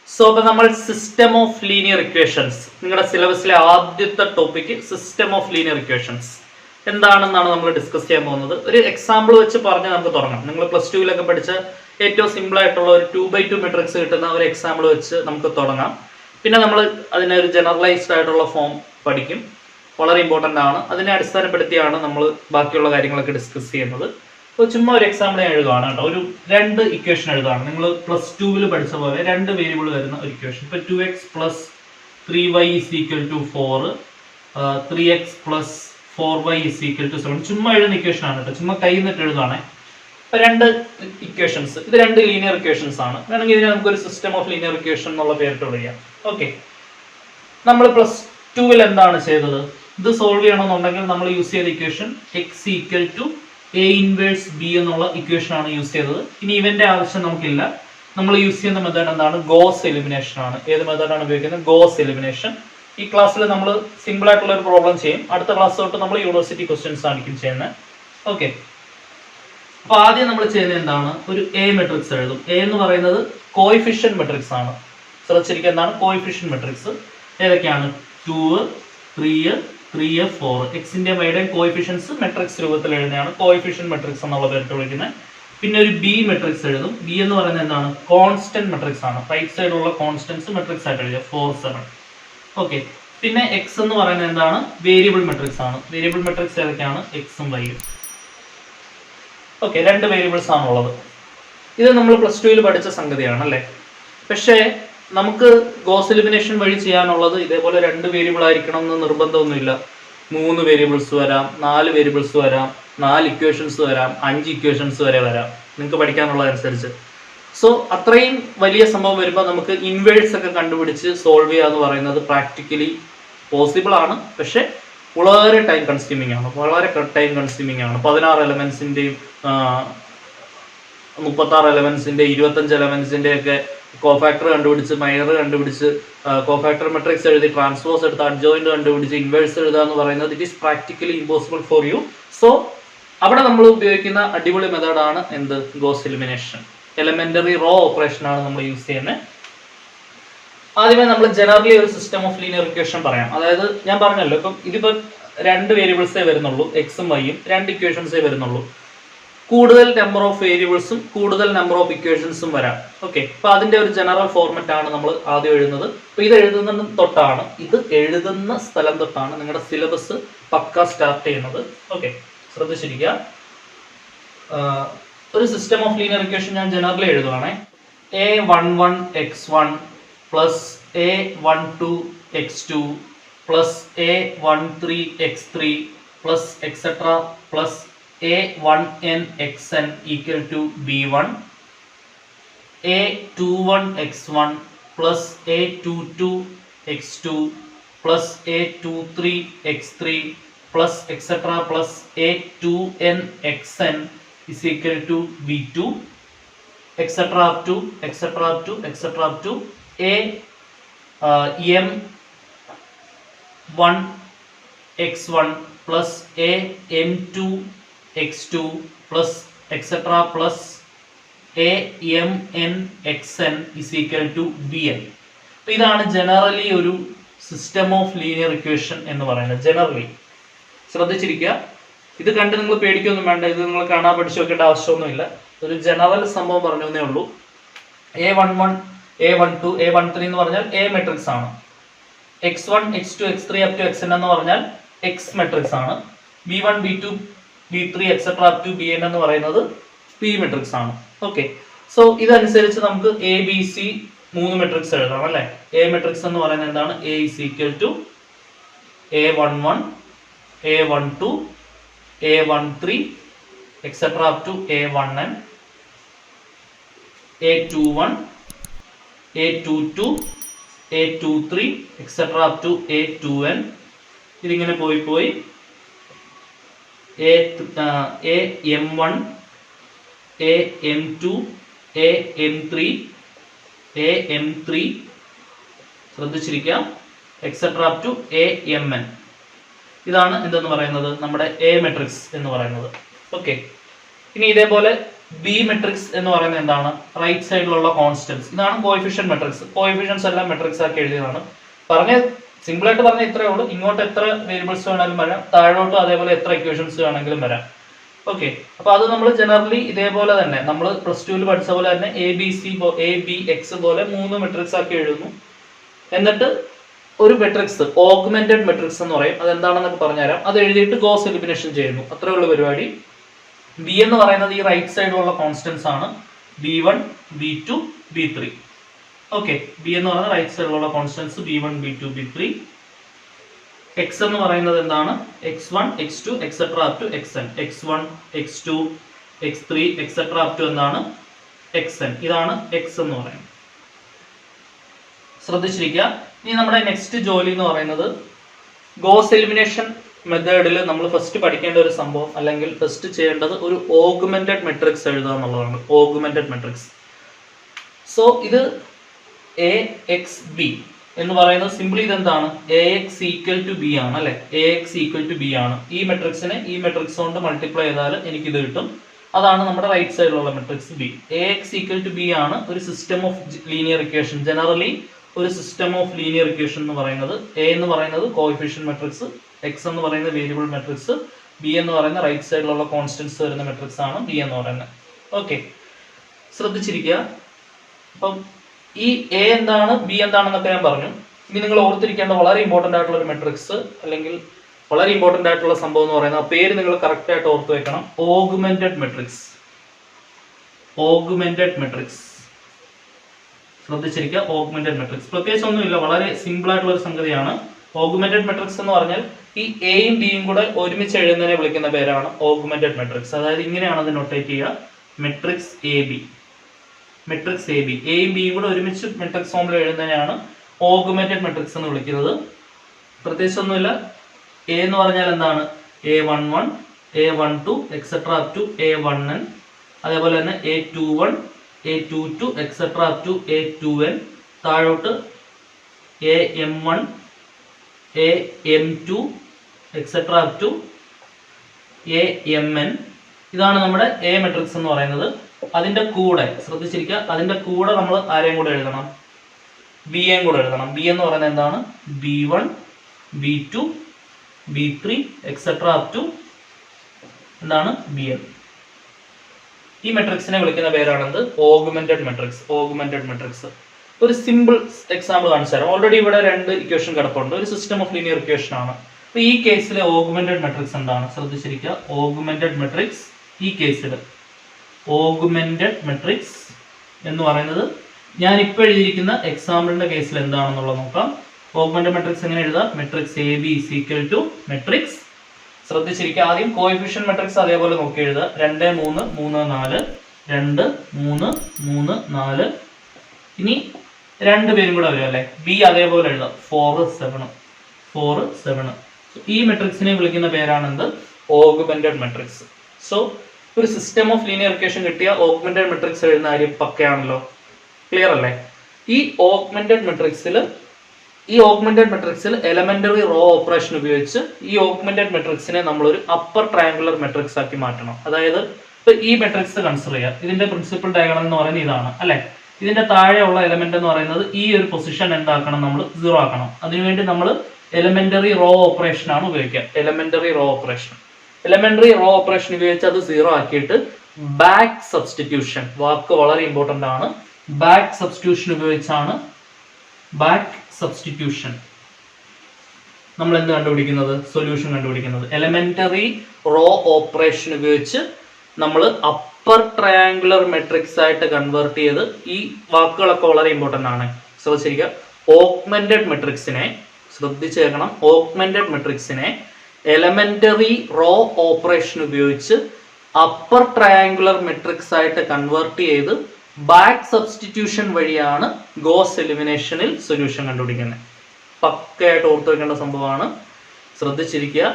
സോ അപ്പൊ നമ്മൾ സിസ്റ്റം ഓഫ് ലീനിയർ ഇക്വേഷൻസ്, നിങ്ങളുടെ സിലബസിലെ ആദ്യത്തെ topic system of linear equations എന്താണെന്നാണ് നമ്മൾ ഡിസ്കസ് ചെയ്യാൻ പോകുന്നത്. ഒരു എക്സാമ്പിൾ വെച്ച് പറഞ്ഞ് നമുക്ക് തുടങ്ങാം. നിങ്ങൾ പ്ലസ് ടുവിലൊക്കെ പഠിച്ച ഏറ്റവും സിമ്പിൾ ആയിട്ടുള്ള ഒരു 2x2 മെട്രിക്സ് കിട്ടുന്ന ഒരു എക്സാമ്പിൾ വെച്ച് നമുക്ക് തുടങ്ങാം. പിന്നെ നമ്മൾ അതിനെ ഒരു ജനറലൈസ്ഡ് ആയിട്ടുള്ള ഫോം പഠിക്കും. വളരെ ഇമ്പോർട്ടൻ്റ് ആണ്. അതിനെ അടിസ്ഥാനപ്പെടുത്തിയാണ് നമ്മൾ ബാക്കിയുള്ള കാര്യങ്ങളൊക്കെ ഡിസ്കസ് ചെയ്യുന്നത്. അപ്പോൾ ചുമ്മാ ഒരു എക്സാമ്പിൾ ഞാൻ എഴുതുകയാണ് കേട്ടോ. ഒരു 2 ഇക്വേഷൻ എഴുതുകയാണ്. നിങ്ങൾ പ്ലസ് ടുവിൽ പഠിച്ച പോലെ 2 വേരിയബിൾ വരുന്ന ഒരു ഇക്വേഷൻ. ഇപ്പോൾ 2x + 3y = 4, 3x + 4y = 7. ചുമ്മാ എഴുതുന്ന ഇക്വേഷൻ ആണ് കേട്ടോ. ചുമ്മാ കൈ നിന്നിട്ട് എഴുതുകയാണേ. ഇപ്പൊ 2 ഇക്വേഷൻസ്, ഇത് 2 ലീനിയർ ഇക്വേഷൻസ് ആണ്. വേണമെങ്കിൽ ഇതിനെ നമുക്കൊരു സിസ്റ്റം ഓഫ് ലീനിയർ ഇക്വേഷൻ എന്നുള്ള പേരിട്ട് വിളിക്കാം. ഓക്കെ, നമ്മൾ പ്ലസ് ടുവിൽ എന്താണ് ചെയ്തത്? ഇത് സോൾവ് ചെയ്യണമെന്നുണ്ടെങ്കിൽ നമ്മൾ യൂസ് ചെയ്ത equation x = a inverse b എന്നുള്ള ഇക്വേഷൻ ആണ് യൂസ് ചെയ്തത്. ഇനി ഇവന്റെ ആവശ്യം നമുക്കില്ല. നമ്മൾ യൂസ് ചെയ്യുന്ന മെത്തേഡ് എന്താണ്? ഗോസ് എലിമിനേഷൻ ആണ്. ഏത് മെത്തേഡാണ് ഉപയോഗിക്കുന്നത്? Goes elimination. ഈ ക്ലാസ്സിൽ നമ്മൾ സിമ്പിൾ ആയിട്ടുള്ള ഒരു പ്രോബ്ലം ചെയ്യും. അടുത്ത ക്ലാസ് തൊട്ട് നമ്മൾ യൂണിവേഴ്സിറ്റി ക്വസ്റ്റ്യൻസ് ആയിരിക്കും ചെയ്യുന്നത്. ഓക്കെ, അപ്പൊ ആദ്യം നമ്മൾ ചെയ്യുന്നത് എന്താണ്? ഒരു എ മെട്രിക്സ് എഴുതും. എ എന്ന് പറയുന്നത് കോഎഫിഷ്യന്റ് മെട്രിക്സ് ആണ്. ശ്രദ്ധിച്ചിരിക്കുക, എന്താണ് കോഎഫിഷ്യന്റ് മെട്രിക്സ്? ഏതൊക്കെയാണ്? 2, 3, 3, 4. എക്സിന്റെ വൈയുടെ കോഎഫിഷ്യൻസ് മെട്രിക്സ് രൂപത്തിൽ എഴുതുന്നതാണ് കോഎഫിഷ്യന്റ് മെട്രിക്സ് എന്നുള്ള പേരിട്ട് വിളിക്കുന്നത്. പിന്നെ ഒരു ബി മെട്രിക്സ് എഴുതും. ബി എന്ന് പറയുന്നത് എന്താണ്? കോൺസ്റ്റന്റ് മെട്രിക്സ് ആണ്. റൈറ്റ് സൈഡിലുള്ള കോൺസ്റ്റൻസ് മെട്രിക്സ് ആയിട്ട് എഴുതുക. 4, 7. ഓക്കെ, പിന്നെ എക്സ് എന്ന് പറയുന്നത് എന്താണ്? വേരിയബിൾ മെട്രിക്സ് ആണ്. വേരിയബിൾ മെട്രിക്സ് ഏതൊക്കെയാണ്? എക്സും വൈയും. ഓക്കെ, 2 വേരിയബിൾസ് ആണുള്ളത്. ഇത് നമ്മൾ പ്ലസ് ടുവിൽ പഠിച്ച സംഗതിയാണ് അല്ലേ? പക്ഷേ നമുക്ക് ഗോസ് എലിമിനേഷൻ വഴി ചെയ്യാനുള്ളത് ഇതേപോലെ 2 വേരിയബിൾ ആയിരിക്കണം എന്ന് നിർബന്ധമൊന്നുമില്ല. 3 വേരിയബിൾസ് വരാം, 4 വേരിയബിൾസ് വരാം, 4 ഇക്വേഷൻസ് വരാം, 5 ഇക്വേഷൻസ് വരെ വരാം, നിങ്ങൾക്ക് പഠിക്കാനുള്ളതനുസരിച്ച്. സോ അത്രയും വലിയ സംഭവം വരുമ്പോൾ നമുക്ക് ഇൻവേഴ്സ് ഒക്കെ കണ്ടുപിടിച്ച് സോൾവ് ചെയ്യുക എന്ന് പറയുന്നത് പ്രാക്ടിക്കലി പോസിബിൾ ആണ്. പക്ഷെ വളരെ ടൈം കൺസ്യൂമിങ് ആണ്. വളരെ ടൈം കൺസ്യൂമിങ് ആണ്. 16 എലമെന്റ്സിന്റെയും 36 എലമെന്റ്സിന്റെ 25 എലമെന്റ്സിന്റെ ഒക്കെ കോഫാക്ടർ കണ്ടുപിടിച്ച്, മൈനർ കണ്ടുപിടിച്ച്, കോഫാക്ടർ മെട്രിക്സ് എഴുതി, ട്രാൻസ്പോസ് എടുത്ത്, അഡ്ജോയിന്റ് കണ്ടുപിടിച്ച്, ഇൻവേഴ്സ് എഴുതുക എന്ന് പറയുന്നത് it is practically impossible for you. So അവിടെ നമ്മൾ ഉപയോഗിക്കുന്ന അടിപൊളി മെത്തേഡാണ് എന്ത്? Goes elimination. Elementary row operation ആണ് നമ്മൾ യൂസ് ചെയ്യുന്നത്. ആദ്യമേ നമ്മൾ ജനറലി ഒരു സിസ്റ്റം ഓഫ് ലീനിയർ ഇക്വേഷൻ പറയാം. അതായത് ഞാൻ പറഞ്ഞല്ലോ, ഇപ്പം ഇതിപ്പോൾ 2 വേരിയബിൾസേ വരുന്നുള്ളൂ, എക്സും വൈയും, 2 ഇക്വേഷൻസേ വരുന്നുള്ളൂ. കൂടുതൽ നമ്പർ ഓഫ് വേരിയബിൾസും കൂടുതൽ നമ്പർ ഓഫ് ഇക്വേഷൻസും വരാം. ഓക്കെ, അപ്പൊ അതിന്റെ ഒരു ജനറൽ ഫോർമാറ്റ് ആണ് നമ്മൾ ആദ്യം എഴുതുന്നത്. അപ്പൊ ഇത് എഴുതുന്ന തൊട്ടാണ്, ഇത് എഴുതുന്ന സ്ഥലം തൊട്ടാണ് നിങ്ങളുടെ സിലബസ് പക്ക സ്റ്റാർട്ട് ചെയ്യുന്നത്. ഓക്കെ, ശ്രദ്ധിച്ചിരിക്കുക. ഒരു സിസ്റ്റം ഓഫ് ലീനിയർ ഇക്വേഷൻ ഞാൻ ജനറലി എഴുതുവാണേ. a11 x1 plus a12 x2 plus a13 x3 plus etcetera plus a1n xn equal to b1, a21 x1 plus a22 x2 plus a23 x3 plus etc plus a2n xn is equal to b2, etc up to a m1 x1 plus a m2 x2 plus etc plus a mn xn is equal to bn. അപ്പോൾ ഇതാണ് ജനറലി ഒരു സിസ്റ്റം ഓഫ് ലീനിയർ ഇക്വേഷൻ എന്ന് പറയുന്നത്. ജനറലി ശ്രദ്ധിച്ചിരിക്കുക. ഇത് കണ്ട് നിങ്ങൾ പേടിക്കൊന്നും വേണ്ട. ഇത് നിങ്ങൾ കാണാൻ പഠിച്ചു വെക്കേണ്ട ആവശ്യമൊന്നുമില്ല. ഒരു ജനറൽ സംഭവം പറഞ്ഞേ ഉള്ളൂ. a11 a12 a13 എന്ന് പറഞ്ഞാൽ a മെട്രിക്സ് ആണ്. x1 x2 x3 up to xn എന്ന് പറഞ്ഞാൽ x മെട്രിക്സ് ആണ്. b1 b2 b3 etcetera up to bn എന്ന് പറയുന്നത് p മെട്രിക്സ് ആണ്. ഓക്കെ, സോ ഇതനുസരിച്ച് നമുക്ക് എ ബി സി 3 മെട്രിക്സ് എഴുതാം അല്ലേ? എ മെട്രിക്സ് എന്ന് പറയുന്നത് എന്താണ്? a is equal to a11 a12 a13 etcetera up to a1n A21, A22, A23 etcetera up to A2n. ഇതിങ്ങനെ പോയി AM1, AM2, AM3, AM3 ശ്രദ്ധിച്ചിരിക്കുക, എക്സെട്ര അപ് ടു AMN. ഇതാണ് എന്തെന്ന് പറയുന്നത് നമ്മുടെ എ മെട്രിക്സ് എന്ന് പറയുന്നത്. ഓക്കെ, ഇനി ഇതേപോലെ ബി മെട്രിക്സ് എന്ന് പറയുന്നത് എന്താണ്? റൈറ്റ് സൈഡിലുള്ള കോൺസ്റ്റൻസ്. ഇതാണ് കോഎഫിഷ്യന്റ് മെട്രിക്സ്. കോഎഫിഷ്യൻസ് എല്ലാം മെട്രിക്സ് ആക്കി എഴുതിയതാണ്. സിമ്പിൾ ആയിട്ട് പറഞ്ഞ ഇത്രയേ ഉള്ളൂ. ഇങ്ങോട്ട് എത്ര വേരിയബിൾസ് വേണമെങ്കിലും വരാം, താഴോട്ടും അതേപോലെ എത്ര ഇക്വേഷൻസ് വേണമെങ്കിലും വരാം. ഓക്കെ, അപ്പൊ അത് നമ്മൾ ജനറലി ഇതേപോലെ തന്നെ നമ്മൾ +2 പഠിച്ച പോലെ തന്നെ ABX പോലെ 3 മെട്രിക്സ് ആക്കി എഴുതുന്നു. എന്നിട്ട് ഒരു മെട്രിക്സ് ഓഗ്മെന്റഡ് മെട്രിക്സ് എന്ന് പറയും. അതെന്താണെന്നൊക്കെ പറഞ്ഞുതരാം. അത് എഴുതിയിട്ട് ഗോസ് എലിമിനേഷൻ ചെയ്യുന്നു. അത്രേ ഉള്ളൂ പരിപാടി. ബി എന്ന് പറയുന്നത് ഈ റൈറ്റ് സൈഡിലുള്ള കോൺസ്റ്റൻസ് ആണ്. B1, B2, B3. Okay, B എന്ന് പറയുന്നത് റൈറ്റ് സൈഡിലുള്ള constants B1, B2, B3. X എന്ന് പറയുന്നത് എന്താണ്? X1, X2 etcetera up to Xn. X1, X2, X3 etcetera up to എന്താണ്? Xn. ഇതാണ് എക്സ് എന്ന് പറയുന്നത്. ശ്രദ്ധിച്ചിരിക്കുക. ഇനി നമ്മുടെ നെക്സ്റ്റ് ജോലി എന്ന് പറയുന്നത് ഗോസ് എലിമിനേഷൻ മെത്തേഡിൽ നമ്മൾ ഫസ്റ്റ് പഠിക്കേണ്ട ഒരു സംഭവം, അല്ലെങ്കിൽ ഫസ്റ്റ് ചെയ്യേണ്ടത് ഒരു ഓഗ്മെന്റഡ് മെട്രിക്സ് എഴുതുക എന്നുള്ളതാണ്. Augmented matrix. സോ ഇത് AXB എന്ന് പറയുന്നത് സിംപിളി ഇതെന്താണ്? AX ഈക്വൽ ടു ബി ആണ് അല്ലെ? AX ഈക്വൽ ടു ബി ആണ്. ഈ മെട്രിക്സിനെ ഈ മെട്രിക്സ് കൊണ്ട് മൾട്ടിപ്ലൈ ചെയ്താൽ എനിക്ക് ഇത് കിട്ടും. അതാണ് നമ്മുടെ റൈറ്റ് സൈഡിലുള്ള matrix B. AX equal to B ആണ് ഒരു system of linear equation. Generally ഒരു സിസ്റ്റം ഓഫ് ലീനിയർ ഇക്വേഷൻ എന്ന് പറയുന്നത് എ എന്ന് പറയുന്നത് കോഎഫിഷ്യന്റ് മെട്രിക്സ്, എക്സ് എന്ന് പറയുന്നത് വേരിയബിൾ മെട്രിക്സ്, ബി എന്ന് പറയുന്ന റൈറ്റ് സൈഡിലുള്ള കോൺസ്റ്റൻസ് വരുന്ന മെട്രിക്സ് ആണ് ബി എന്ന് പറയുന്നത്. ഓക്കെ, ശ്രദ്ധിച്ചിരിക്കുക. അപ്പം ഈ എ എന്താണ്, ബി എന്താണെന്നൊക്കെ ഞാൻ പറഞ്ഞു. ഇനി നിങ്ങൾ ഓർത്തിരിക്കേണ്ട വളരെ ഇമ്പോർട്ടന്റ് ആയിട്ടുള്ള ഒരു മെട്രിക്സ്, അല്ലെങ്കിൽ വളരെ ഇമ്പോർട്ടന്റ് ആയിട്ടുള്ള സംഭവം എന്ന് പറയുന്നത്, ആ പേര് നിങ്ങൾ കറക്റ്റ് ആയിട്ട് ഓർത്ത് വെക്കണം. Augmented matrix. ഓഗ്മെന്റഡ് മെട്രിക്സ് ശ്രദ്ധിച്ചിരിക്കുക. ഓഗ്മെന്റഡ് മെട്രിക്സ് പ്രത്യേകിച്ച് ഒന്നുമില്ല, വളരെ സിമ്പിൾ ആയിട്ടുള്ള ഒരു സംഗതിയാണ്. ഓഗ്മെന്റഡ് മെട്രിക്സ് എന്ന് പറഞ്ഞാൽ ഈ എയും ബിയും കൂടെ ഒരുമിച്ച് എഴുതുന്നതിനെ വിളിക്കുന്ന പേരാണ് ഓഗ്മെന്റഡ് മെട്രിക്സ്. അതായത് ഇങ്ങനെയാണ് അത് നൊട്ടേറ്റ് ചെയ്യുക. Matrix A B. Matrix A B, എയും ബിയും കൂടെ ഒരുമിച്ച് മെട്രിക്സ് ഫോമിൽ എഴുതുന്നതിനാണ് ഓഗ്മെന്റഡ് മെട്രിക്സ് എന്ന് വിളിക്കുന്നത്. പ്രത്യേകിച്ച് ഒന്നുമില്ല. എ എന്ന് പറഞ്ഞാൽ എന്താണ്? A11, A12 etcetera up to A1n. അതേപോലെ തന്നെ A21, A22 etcetera up to A2n. താഴോട്ട് AM1, AM2 etcetera up to AMN. ഇതാണ് നമ്മുടെ എ മെട്രിക്സ് എന്ന് പറയുന്നത്. അതിന്റെ കൂടെ ശ്രദ്ധിച്ചിരിക്കുക, അതിന്റെ കൂടെ നമ്മൾ ആരെയും കൂടെ എഴുതണം? ബിയെയും കൂടെ എഴുതണം. ബി എന്ന് പറയുന്നത് എന്താണ്? B1, B2, B3 etcetera up to എന്താണ്? BN. ഈ മെട്രിക്സിനെ വിളിക്കുന്ന പേരാണെന്ത്? Augmented matrix. Augmented matrix. ഒരു സിമ്പിൾ എക്സാമ്പിൾ കാണിച്ചു തരാം. ഓൾറെഡി ഇവിടെ 2 ഇക്വേഷൻ കിടപ്പുണ്ട്. ഒരു സിസ്റ്റം ഓഫ് ലീനിയർ ഇക്വേഷൻ ആണ്. അപ്പൊ ഈ കേസിലെ ഓഗ്മെന്റഡ് മെട്രിക്സ് എന്താണ്? ശ്രദ്ധിച്ചിരിക്കുക. ഓഗ്മെന്റഡ് മെട്രിക്സ് ഈ കേസിൽ ഓഗ്മെന്റഡ് മെട്രിക്സ് എന്ന് പറയുന്നത് ഞാൻ ഇപ്പോൾ എഴുതിയിരിക്കുന്ന എക്സാമ്പിളിന്റെ കേസിൽ എന്താണെന്നുള്ളത് നോക്കാം. ഓഗ്മെന്റഡ് മെട്രിക്സ് എങ്ങനെ എഴുതാം? Matrix A B is equal to matrix. ശ്രദ്ധിച്ചിരിക്കുക. ആദ്യം കോഎഫിഷ്യന്റ് മെട്രിക്സ് അതേപോലെ നോക്കി എഴുതുക. 2, 3, 3, 4, 2, 3, 3, 4. ഇനി 2 പേരും കൂടെ വരും അല്ലെ? ബി അതേപോലെ എഴുതാം. 4, 7, 4, 7. ഈ മെട്രിക്സിനെ വിളിക്കുന്ന പേരാണെന്ത്? Augmented matrix. സോ ഒരു സിസ്റ്റം ഓഫ് ലീനിയർ ഇക്വേഷൻ കിട്ടിയ ഓഗ്മെന്റഡ് മെട്രിക്സ് എഴുതുന്ന കാര്യം പക്കയാണല്ലോ. ക്ലിയർ അല്ലേ? ഈ ഓഗ്മെന്റഡ് മെട്രിക്സിൽ എലമെന്ററി റോ ഓപ്പറേഷൻ ഉപയോഗിച്ച് ഈ ഓഗ്മെന്റഡ് മെട്രിക്സിനെ നമ്മളൊരു അപ്പർ ട്രയാങ്കുലർ മെട്രിക്സ് ആക്കി മാറ്റണം. അതായത് ഇപ്പൊ ഈ മെട്രിക്സ് കൺസിഡർ ചെയ്യുക. ഇതിന്റെ പ്രിൻസിപ്പൽ ഡയഗണൽ എന്ന് പറയുന്നത് ഇതാണ് അല്ലെ? ഇതിന്റെ താഴെയുള്ള എലമെന്റ് എന്ന് പറയുന്നത് ഈ ഒരു പൊസിഷൻ എന്താക്കണം? നമ്മൾ 0 ആക്കണം. അതിനുവേണ്ടി നമ്മൾ എലമെന്ററി റോ ഓപ്പറേഷൻ ആണ് ഉപയോഗിക്കുക. എലമെന്ററി റോ ഓപ്പറേഷൻ ഉപയോഗിച്ച് അത് 0 ആക്കിയിട്ട് ബാക്ക് സബ്സ്റ്റിറ്റ്യൂഷൻ, വാക്ക് വളരെ ഇമ്പോർട്ടന്റ് ആണ്. ബാക്ക് സബ്സ്റ്റിറ്റ്യൂഷൻ ഉപയോഗിച്ചാണ് നമ്മൾ എന്ത് കണ്ടുപിടിക്കുന്നത്? സൊല്യൂഷൻ കണ്ടുപിടിക്കുന്നത്. എലമെന്ററി റോ ഓപ്പറേഷൻ ഉപയോഗിച്ച് നമ്മൾ അപ്പർ ട്രയാങ്കുലർ മെട്രിക്സ് ആയിട്ട് കൺവേർട്ട് ചെയ്ത്, ഈ വാക്കുകളൊക്കെ വളരെ ഇമ്പോർട്ടന്റ് ആണ്. ശ്രദ്ധിച്ചിരിക്കുക. ഓഗ്മെന്റഡ് മെട്രിക്സിനെ ശ്രദ്ധിച്ചേക്കണം. ഓഗ്മെന്റഡ് മെട്രിക്സിനെ എലമെന്ററി റോ ഓപ്പറേഷൻ ഉപയോഗിച്ച് അപ്പർ ട്രയാങ്കുലർ മെട്രിക്സ് ആയിട്ട് കൺവേർട്ട് ചെയ്ത് ബാക്ക് സബ്സ്റ്റിറ്റ്യൂഷൻ വഴിയാണ് ഗോസ് എലിമിനേഷനിൽ സൊല്യൂഷൻ കണ്ടുപിടിക്കുന്നത്. പക്കയായിട്ട് ഓർത്തു വെക്കേണ്ട സംഭവമാണ്. ശ്രദ്ധിച്ചിരിക്കുക.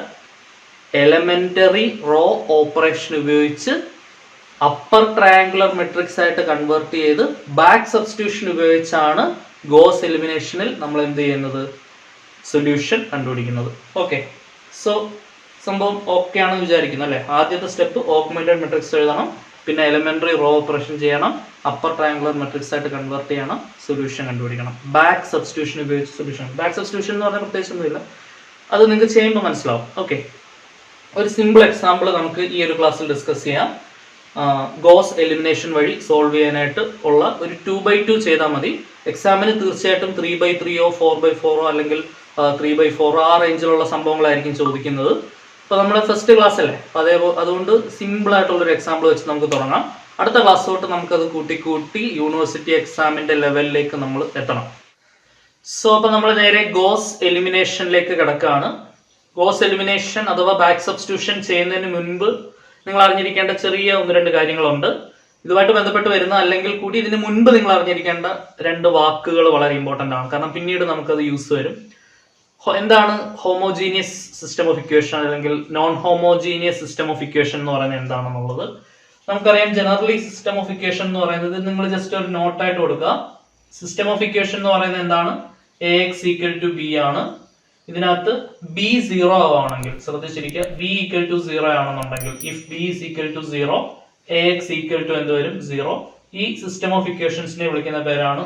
എലമെന്ററി റോ ഓപ്പറേഷൻ ഉപയോഗിച്ച് അപ്പർ ട്രയാങ്കുലർ മെട്രിക്സ് ആയിട്ട് കൺവേർട്ട് ചെയ്ത് ബാക്ക് സബ്സ്റ്റിറ്റ്യൂഷൻ ഉപയോഗിച്ചാണ് ഗോസ് എലിമിനേഷനിൽ നമ്മൾ എന്ത് ചെയ്യുന്നത്, സൊല്യൂഷൻ കണ്ടുപിടിക്കുന്നത്. ഓക്കെ, സോ സംഭവം ഓക്കെ ആണെന്ന് വിചാരിക്കുന്നു അല്ലേ. ആദ്യത്തെ സ്റ്റെപ്പ് ഓഗ്മെന്റഡ് മെട്രിക്സ് എഴുതണം, പിന്നെ എലിമെന്ററി റോ ഓപ്പറേഷൻ ചെയ്യണം, അപ്പർ ട്രയാങ്കുലർ മെട്രിക്സ് ആയിട്ട് കൺവേർട്ട് ചെയ്യണം, സൊല്യൂഷൻ കണ്ടുപിടിക്കണം. ബാക്ക് സബ്സ്റ്റിറ്റ്യൂഷൻ ഉപയോഗിച്ച് സൊല്യൂഷൻ. ബാക്ക് സബ്സ്റ്റിറ്റ്യൂഷൻ എന്ന് പറഞ്ഞാൽ പ്രത്യേകിച്ചൊന്നുമില്ല, അത് നിങ്ങൾക്ക് ചെയ്യുമ്പോൾ മനസ്സിലാവും. ഓക്കെ, ഒരു സിമ്പിൾ എക്സാമ്പിൾ നമുക്ക് ഈ ഒരു ക്ലാസ്സിൽ ഡിസ്കസ് ചെയ്യാം. ഗോസ് എലിമിനേഷൻ വഴി സോൾവ് ചെയ്യാനായിട്ട് ഉള്ള ഒരു 2x2 ചെയ്താൽ മതി. എക്സാമിന് തീർച്ചയായിട്ടും 3x3 4x4 അല്ലെങ്കിൽ 3x4 ആ റേഞ്ചിലുള്ള സംഭവങ്ങളായിരിക്കും ചോദിക്കുന്നത്. അപ്പോൾ നമ്മുടെ ഫസ്റ്റ് ക്ലാസ് അല്ലേ, അതുകൊണ്ട് സിമ്പിൾ ആയിട്ടുള്ളൊരു എക്സാമ്പിൾ വെച്ച് നമുക്ക് തുടങ്ങാം. അടുത്ത ക്ലാസ് തൊട്ട് നമുക്കത് കൂട്ടി യൂണിവേഴ്സിറ്റി എക്സാമിന്റെ ലെവലിലേക്ക് നമ്മൾ എത്തണം. സോ അപ്പോൾ നമ്മൾ നേരെ ഗോസ് എലിമിനേഷനിലേക്ക് കിടക്കുകയാണ്. ഗോസ് എലിമിനേഷൻ അഥവാ ബാക്ക് സബ്സ്റ്റിറ്റ്യൂഷൻ ചെയ്യുന്നതിന് മുൻപ് നിങ്ങൾ അറിഞ്ഞിരിക്കേണ്ട ചെറിയ 1-2 കാര്യങ്ങളുണ്ട്. ഇതുമായിട്ട് ബന്ധപ്പെട്ട് വരുന്ന അല്ലെങ്കിൽ കൂടി ഇതിന് മുൻപ് നിങ്ങൾ അറിഞ്ഞിരിക്കേണ്ട 2 വാക്കുകൾ വളരെ ഇമ്പോർട്ടൻ്റ് ആണ്, കാരണം പിന്നീട് നമുക്കത് യൂസ് വരും. എന്താണ് ഹോമോജീനിയസ് സിസ്റ്റം ഓഫ് ഇക്വേഷൻ അല്ലെങ്കിൽ non homogeneous system of equation എന്ന് പറയുന്നത് എന്താണെന്നുള്ളത് നമുക്കറിയാം. ജനറലി സിസ്റ്റം ഓഫ് ഇക്വേഷൻ എന്ന് പറയുന്നത് നിങ്ങൾ ജസ്റ്റ് ഒരു നോട്ടായിട്ട് കൊടുക്കുക. സിസ്റ്റം ഓഫ് ഇക്വേഷൻ എന്ന് പറയുന്നത് എന്താണ്, Ax = b ആണ്. ഇതിനകത്ത് b 0 ആണെങ്കിൽ ശ്രദ്ധിച്ചിരിക്കുക, b = 0 ആണെന്നുണ്ടെങ്കിൽ ഇഫ് b = 0 Ax = എന്ത് വരും, 0. ഈ സിസ്റ്റം ഓഫ് ഇക്വേഷൻസിനെ വിളിക്കുന്ന പേരാണ്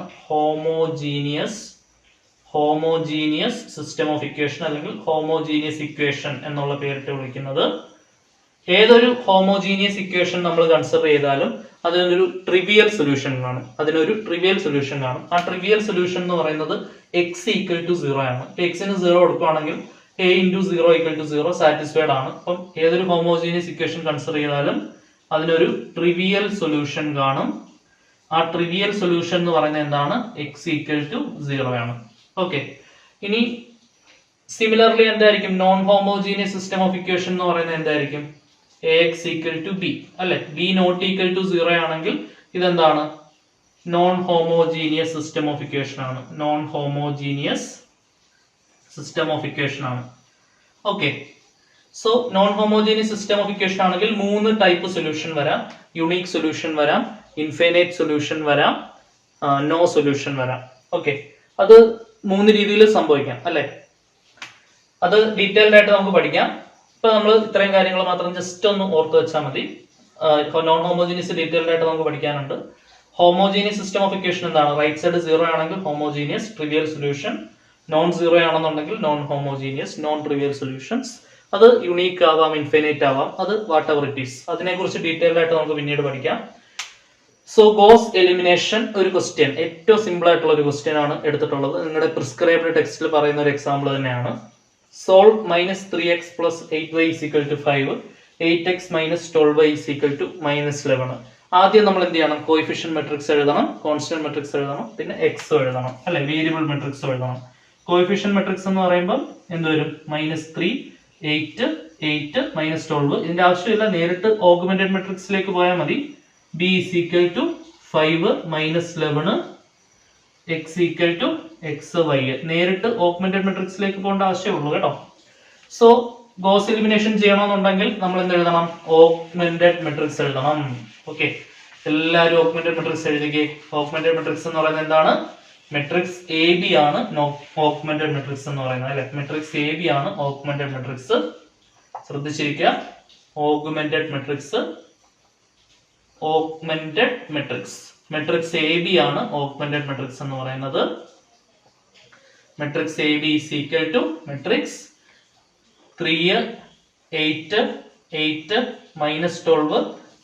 ഹോമോജീനിയസ് സിസ്റ്റം ഓഫ് ഇക്വേഷൻ അല്ലെങ്കിൽ ഹോമോജീനിയസ് ഇക്വേഷൻ എന്നുള്ള പേരിട്ട് വിളിക്കുന്നത്. ഏതൊരു ഹോമോജീനിയസ് ഇക്വേഷൻ നമ്മൾ കൺസിഡർ ചെയ്താലും അതിനൊരു ട്രിവിയൽ സൊല്യൂഷൻ കാണും. ആ ട്രിവിയൽ സൊല്യൂഷൻ എന്ന് പറയുന്നത് x = 0 ആണ്. എക്സിന് 0 കൊടുക്കുകയാണെങ്കിൽ a × 0 = 0 സാറ്റിസ്ഫൈഡ് ആണ്. അപ്പം ഏതൊരു ഹോമോജീനിയസ് ഇക്വേഷൻ കൺസിഡർ ചെയ്താലും അതിനൊരു ട്രിവിയൽ സൊല്യൂഷൻ കാണും. ആ ട്രിവിയൽ സൊല്യൂഷൻ എന്ന് പറയുന്നത് എന്താണ്, x = 0 ആണ്. ഓക്കെ, ഇനി സിമിലർലി എന്തായിരിക്കും non homogeneous system of equation എന്ന് പറയുന്നത് എന്തായിരിക്കും, Ax = b അല്ലെ. b ≠ 0 ആണെങ്കിൽ ഇതെന്താണ്, non homogeneous system of equation ആണ്. Okay, so non homogeneous system of equation ആണെങ്കിൽ 3 ടൈപ്പ് സൊല്യൂഷൻ വരാം. യുണീക് സൊല്യൂഷൻ വരാം, ഇൻഫൈനൈറ്റ് സൊല്യൂഷൻ വരാം, നോ സൊല്യൂഷൻ വരാം. ഓക്കെ, അത് 3 രീതിയിൽ സംഭവിക്കാം അല്ലെ. അത് ഡീറ്റെയിൽഡ് ആയിട്ട് നമുക്ക് പഠിക്കാം. ഇപ്പൊ നമ്മൾ ഇത്രയും കാര്യങ്ങൾ മാത്രം ജസ്റ്റ് ഒന്ന് ഓർത്ത് വെച്ചാൽ മതി. നോൺ ഹോമോജീനിയസ് ഡീറ്റെയിൽഡ് ആയിട്ട് നമുക്ക് പഠിക്കാനുണ്ട്. ഹോമോജീനിയസ് സിസ്റ്റം ഓഫ് ഇക്വേഷൻ എന്താണ്, റൈറ്റ് സൈഡ് 0 ആണെങ്കിൽ ഹോമോജീനിയസ് ട്രിവിയൽ സൊല്യൂഷൻ, നോൺ 0 ആണെന്നുണ്ടെങ്കിൽ non homogeneous non trivial solutions. അത് യുണീക്ക് ആവാം, ഇൻഫിനിറ്റ് ആവാം, അത് വാട്ട് എവർ ഇറ്റ് ഈസ്. അതിനെക്കുറിച്ച് ഡീറ്റെയിൽഡ് ആയിട്ട് നമുക്ക് പിന്നീട് പഠിക്കാം. സോ ഗോസ് എലിമിനേഷൻ ഒരു ക്വസ്റ്റ്യൻ, ഏറ്റവും സിമ്പിൾ ആയിട്ടുള്ള ഒരു ക്വസ്റ്റ്യൻ ആണ് എടുത്തിട്ടുള്ളത്. നിങ്ങളുടെ പ്രിസ്ക്രൈബ്ഡ് ടെക്സ്റ്റിൽ പറയുന്ന ഒരു എക്സാമ്പിൾ തന്നെയാണ്. Solve -3x + 8y = 5, 8x - 12y = -11. ആദ്യം നമ്മൾ എന്ത് ചെയ്യണം, കോഎഫിഷ്യന്റ് മെട്രിക്സ് എഴുതണം, കോൺസ്റ്റന്റ് മെട്രിക്സ് എഴുതണം, പിന്നെ എക്സ് എഴുതണം അല്ലെ, വേരിയബിൾ മെട്രിക്സ് എഴുതണം. കോഎഫിഷ്യന്റ് മെട്രിക്സ് എന്ന് പറയുമ്പോൾ എന്ത് വരും, -3, 8, 8 - 12. ഇതിന്റെ ആവശ്യമില്ല, നേരിട്ട് ഓഗ്മെന്റഡ് മെട്രിക്സിലേക്ക് പോയാൽ മതി. b = 5 - 11, x = xy. നേരിട്ട് ഓഗ്മെന്റഡ് മെട്രിക്സിലേക്ക് പോകേണ്ട ആവശ്യമുള്ളൂ കേട്ടോ. സോ ഗോസ് എലിമിനേഷൻ ചെയ്യണമെന്നുണ്ടെങ്കിൽ നമ്മൾ എന്ത് എഴുതണം, ഓഗ്മെന്റഡ് മെട്രിക്സ് എഴുതണം. ഓക്കെ, എല്ലാവരും ഓഗ്മെന്റഡ് മെട്രിക്സ് എഴുതുകയെ. ഓഗ്മെന്റഡ് മെട്രിക്സ് എന്ന് പറയുന്നത് എന്താണ്, മെട്രിക്സ് എ ബി ആണ് ഓഗ്മെന്റഡ് മെട്രിക്സ് എന്ന് പറയുന്നത് അല്ലെ. മെട്രിക്സ് എ ബി ആണ് ഓഗ്മെന്റഡ് മെട്രിക്സ്. ശ്രദ്ധിച്ചിരിക്കുക, augmented matrix matrix A B ആണ് ഓഗ്മെന്റഡ് മെട്രിക്സ് എന്ന് പറയുന്നത്. Matrix A B is equal to matrix 3, 8, 8 - 12.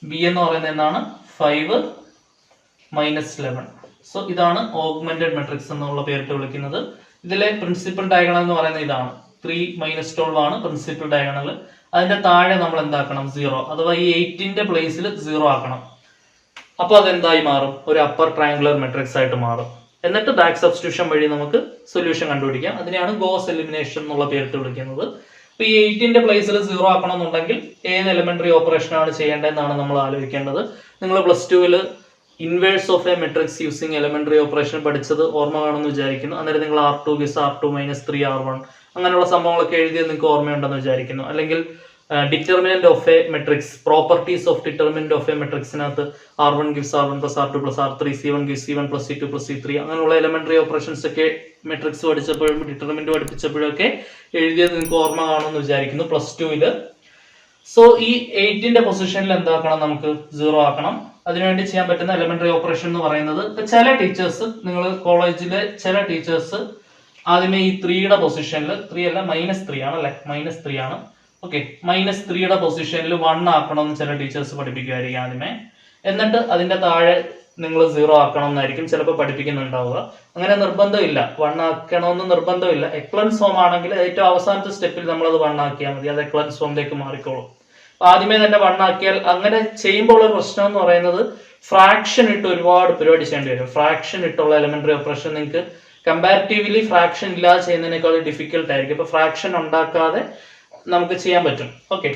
B എന്ന് പറയുന്നത് എന്താണ്, 5 - 11. സോ ഇതാണ് ഓഗ്മെന്റഡ് മെട്രിക്സ് എന്നുള്ള പേരിട്ട് വിളിക്കുന്നത്. ഇതിലെ പ്രിൻസിപ്പൽ ഡയഗണൽ എന്ന് പറയുന്നത് ഇതാണ്. 3 - 12 ആണ് പ്രിൻസിപ്പൽ ഡയഗണൽ. അതിന്റെ താഴെ നമ്മൾ എന്താക്കണം, 0, അഥവാ ഈ 8ന്റെ പ്ലേസിൽ 0 ആക്കണം. അപ്പൊ അതെന്തായി മാറും, ഒരു അപ്പർ ട്രയാങ്കുലർ മെട്രിക്സ് ആയിട്ട് മാറും. എന്നിട്ട് ബാക്ക് സബ്സ്റ്റിറ്റ്യൂഷൻ വഴി നമുക്ക് സൊല്യൂഷൻ കണ്ടുപിടിക്കാം. അതിനെയാണ് ഗോസ് എലിമിനേഷൻ എന്നുള്ള പേരിട്ട് വിളിക്കുന്നത്. അപ്പൊ ഈ 8ന്റെ പ്ലേസിൽ 0 ആക്കണമെന്നുണ്ടെങ്കിൽ ഏത് എലിമെന്ററി ഓപ്പറേഷൻ ആണ് ചെയ്യേണ്ടതെന്നാണ് നമ്മൾ ആലോചിക്കേണ്ടത്. നിങ്ങൾ +2 ൽ inverse of a matrix using elementary operation പഠിച്ചത് ഓർമ്മ കാണുമെന്ന് വിചാരിക്കുന്നു. അന്നേരം നിങ്ങൾ R2 ഗിസ് R2 - 3R1 അങ്ങനെയുള്ള സംഭവങ്ങളൊക്കെ എഴുതിയത് നിങ്ങൾക്ക് ഓർമ്മയുണ്ടെന്ന് വിചാരിക്കുന്നു. അല്ലെങ്കിൽ determinant of a matrix, properties of determinant of a മെട്രിക്സിനകത്ത് R1 gives R1 + R2 + R3, C1 gives C1 + C2 + C3 അങ്ങനെയുള്ള എലമെന്ററി ഓപ്പറേഷൻസ് ഒക്കെ മെട്രിക്സ് പഠിച്ചപ്പോഴും ഡിറ്റർമിനന്റ് പഠിപ്പിച്ചപ്പോഴും ഒക്കെ എഴുതിയത് നിങ്ങൾക്ക് ഓർമ്മ കാണുമെന്ന് വിചാരിക്കുന്നു +2. സോ ഈ 8ന്റെ പൊസിഷനിൽ എന്താക്കണം, നമുക്ക് 0 ആക്കണം. അതിനുവേണ്ടി ചെയ്യാൻ പറ്റുന്ന എലമെന്ററി ഓപ്പറേഷൻ എന്ന് പറയുന്നത്, ചില ടീച്ചേഴ്സ്, നിങ്ങൾ കോളേജിലെ ചില ടീച്ചേഴ്സ് ആദ്യമേ ഈ 3യുടെ പൊസിഷനിൽ, 3 അല്ല -3 ആണ് അല്ലെ, -3 ആണ്. ഓക്കെ, -3യുടെ പൊസിഷനിൽ 1 ആക്കണമെന്ന് ചില ടീച്ചേഴ്സ് പഠിപ്പിക്കുമായിരിക്കും ആദ്യമേ. എന്നിട്ട് അതിന്റെ താഴെ നിങ്ങൾ 0 ആക്കണം എന്നായിരിക്കും ചിലപ്പോൾ പഠിപ്പിക്കുന്നുണ്ടാവുക. അങ്ങനെ നിർബന്ധമില്ല, 1 ആക്കണമെന്ന് നിർബന്ധമില്ല. എക്ലൻസ് ഫോം ആണെങ്കിൽ ഏറ്റവും അവസാനത്തെ സ്റ്റെപ്പിൽ നമ്മൾ അത് 1 ആക്കിയാൽ മതി, അത് എക്ലൻസ് ഫോമിലേക്ക് മാറിക്കോളും. ആദ്യമേ തന്നെ 1 ആക്കിയാൽ, അങ്ങനെ ചെയ്യുമ്പോൾ ഉള്ള പ്രശ്നം എന്ന് പറയുന്നത് ഫ്രാക്ഷൻ ഇട്ട് ഒരുപാട് പരിപാടി ചെയ്യേണ്ടി വരും. ഫ്രാക്ഷൻ ഇട്ടുള്ള എലമെന്ററി ഓപ്പറേഷൻ നിങ്ങൾക്ക് കമ്പാരിറ്റീവ്ലി ഫ്രാക്ഷൻ ഇല്ലാതെ ചെയ്യുന്നതിനേക്കാൾ ഡിഫിക്കൽട്ട് ആയിരിക്കും. ഇപ്പൊ ഫ്രാക്ഷൻ ഉണ്ടാക്കാതെ നമുക്ക് ചെയ്യാൻ പറ്റും. ഓക്കെ,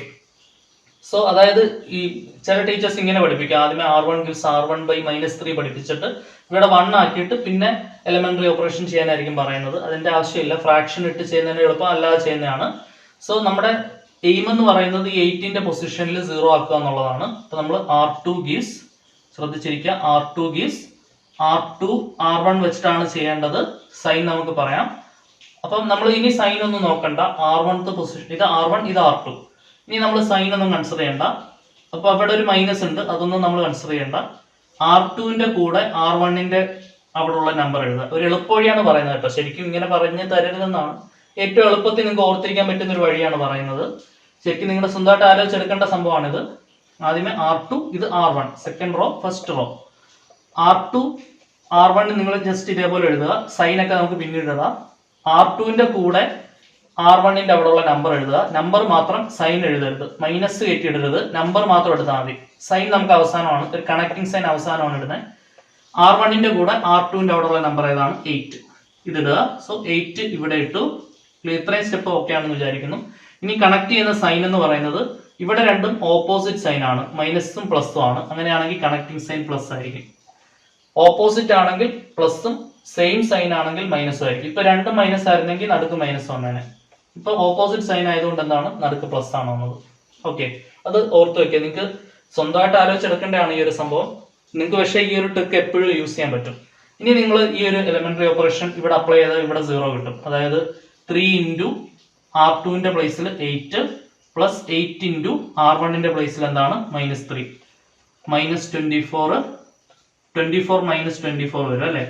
സോ അതായത് ഈ ചില ടീച്ചേഴ്സ് ഇങ്ങനെ പഠിപ്പിക്കും, ആദ്യമേ R1 ഗിവ്സ് R1 / -3 പഠിപ്പിച്ചിട്ട് ഇവിടെ 1 ആക്കിയിട്ട് പിന്നെ എലമെന്ററി ഓപ്പറേഷൻ ചെയ്യാനായിരിക്കും പറയുന്നത്. അതിന്റെ ആവശ്യമില്ല, ഫ്രാക്ഷൻ ഇട്ട് ചെയ്യുന്നതിന് എളുപ്പം അല്ലാതെ ചെയ്യുന്നതാണ്. സോ നമ്മുടെ എയിം എന്ന് പറയുന്നത് ഈ 8ന്റെ പൊസിഷനിൽ 0 ആക്കുക എന്നുള്ളതാണ്. അപ്പൊ നമ്മൾ R2 ഗിവ്സ്, ശ്രദ്ധിച്ചിരിക്കുക, R2 ഗിവ്സ് R2 R1 വെച്ചിട്ടാണ് ചെയ്യേണ്ടത്. സൈൻ നമുക്ക് പറയാം. അപ്പം നമ്മൾ ഇനി സൈൻ ഒന്നും നോക്കണ്ട, R1ത്തെ പൊസിഷൻ, ഇത് R1 ഇത് R2. ഇനി നമ്മൾ സൈൻ ഒന്നും കൺസിഡർ ചെയ്യണ്ട. അപ്പൊ അവിടെ ഒരു മൈനസ് ഉണ്ട്, അതൊന്നും നമ്മൾ കൺസിഡർ ചെയ്യണ്ട. R2ന്റെ കൂടെ R1ന്റെ അവിടെ ഉള്ള നമ്പർ എഴുതുക. ഒരു എളുപ്പവഴിയാണ് പറയുന്നത് കേട്ടോ, ശരിക്കും ഇങ്ങനെ പറഞ്ഞ് തരരുതെന്നാണ്. ഏറ്റവും എളുപ്പത്തിൽ നിങ്ങൾക്ക് ഓർത്തിരിക്കാൻ പറ്റുന്ന ഒരു വഴിയാണ് പറയുന്നത്. ശരിക്കും നിങ്ങളുടെ സ്വന്തമായിട്ട് ആലോചിച്ചെടുക്കേണ്ട സംഭവമാണിത്. ആദ്യമേ R2, ഇത് R1, second row, first row. R2 R1 നിങ്ങൾ ജസ്റ്റ് ഇതേപോലെ എഴുതുക. സൈൻ ഒക്കെ നമുക്ക് പിന്നീട് എഴുതാം. R2ന്റെ കൂടെ R1ന്റെ അവിടെ ഉള്ള നമ്പർ എഴുതുക. നമ്പർ മാത്രം, സൈൻ എഴുതരുത്, മൈനസ് കയറ്റിയിടരുത്, നമ്പർ മാത്രം എടുത്താൽ മതി. സൈൻ നമുക്ക് അവസാനമാണ്, ഒരു കണക്ടിങ് സൈൻ അവസാനമാണ് ഇടുന്നത്. R1ന്റെ കൂടെ R2ന്റെ അവിടെ ഉള്ള നമ്പർ ഏതാണ്, 8, ഇതിടുക. സോ 8 ഇവിടെ ഇട്ടു. ഇത്രയും സ്റ്റെപ്പ് ഓക്കെ ആണെന്ന് വിചാരിക്കുന്നു. ഇനി കണക്ട് ചെയ്യുന്ന സൈൻ എന്ന് പറയുന്നത്, ഇവിടെ രണ്ടും ഓപ്പോസിറ്റ് സൈൻ ആണ്, മൈനസും പ്ലസും ആണ്. അങ്ങനെയാണെങ്കിൽ കണക്ടിങ് സൈൻ പ്ലസ് ആയിരിക്കും. ഓപ്പോസിറ്റ് ആണെങ്കിൽ പ്ലസും, സെയിം സൈൻ ആണെങ്കിൽ മൈനസും ആയിരിക്കും. ഇപ്പൊ രണ്ടും മൈനസ് ആയിരുന്നെങ്കിൽ നടുക്ക് മൈനസ് വന്നേനെ. ഇപ്പൊ ഓപ്പോസിറ്റ് സൈൻ ആയതുകൊണ്ട് എന്താണ്, നടുക്ക് പ്ലസ് ആണ് വന്നത്. ഓക്കെ, അത് ഓർത്ത് വെക്കുക. നിങ്ങൾക്ക് സ്വന്തമായിട്ട് ആലോചിച്ചെടുക്കേണ്ടതാണ് ഈ ഒരു സംഭവം. നിങ്ങൾക്ക് പക്ഷേ ഈ ഒരു ട്രിക്ക് എപ്പോഴും യൂസ് ചെയ്യാൻ പറ്റും. ഇനി നിങ്ങൾ ഈ ഒരു എലമെന്ററി ഓപ്പറേഷൻ ഇവിടെ അപ്ലൈ ചെയ്താൽ ഇവിടെ 0 കിട്ടും. അതായത് 3 ഇൻറ്റു R2ന്റെ പ്ലേസിൽ 8 പ്ലസ് 8 ഇൻറ്റു R1ന്റെ പ്ലേസിൽ എന്താണ്, -3, -24, 24 - 24 വരും അല്ലെ.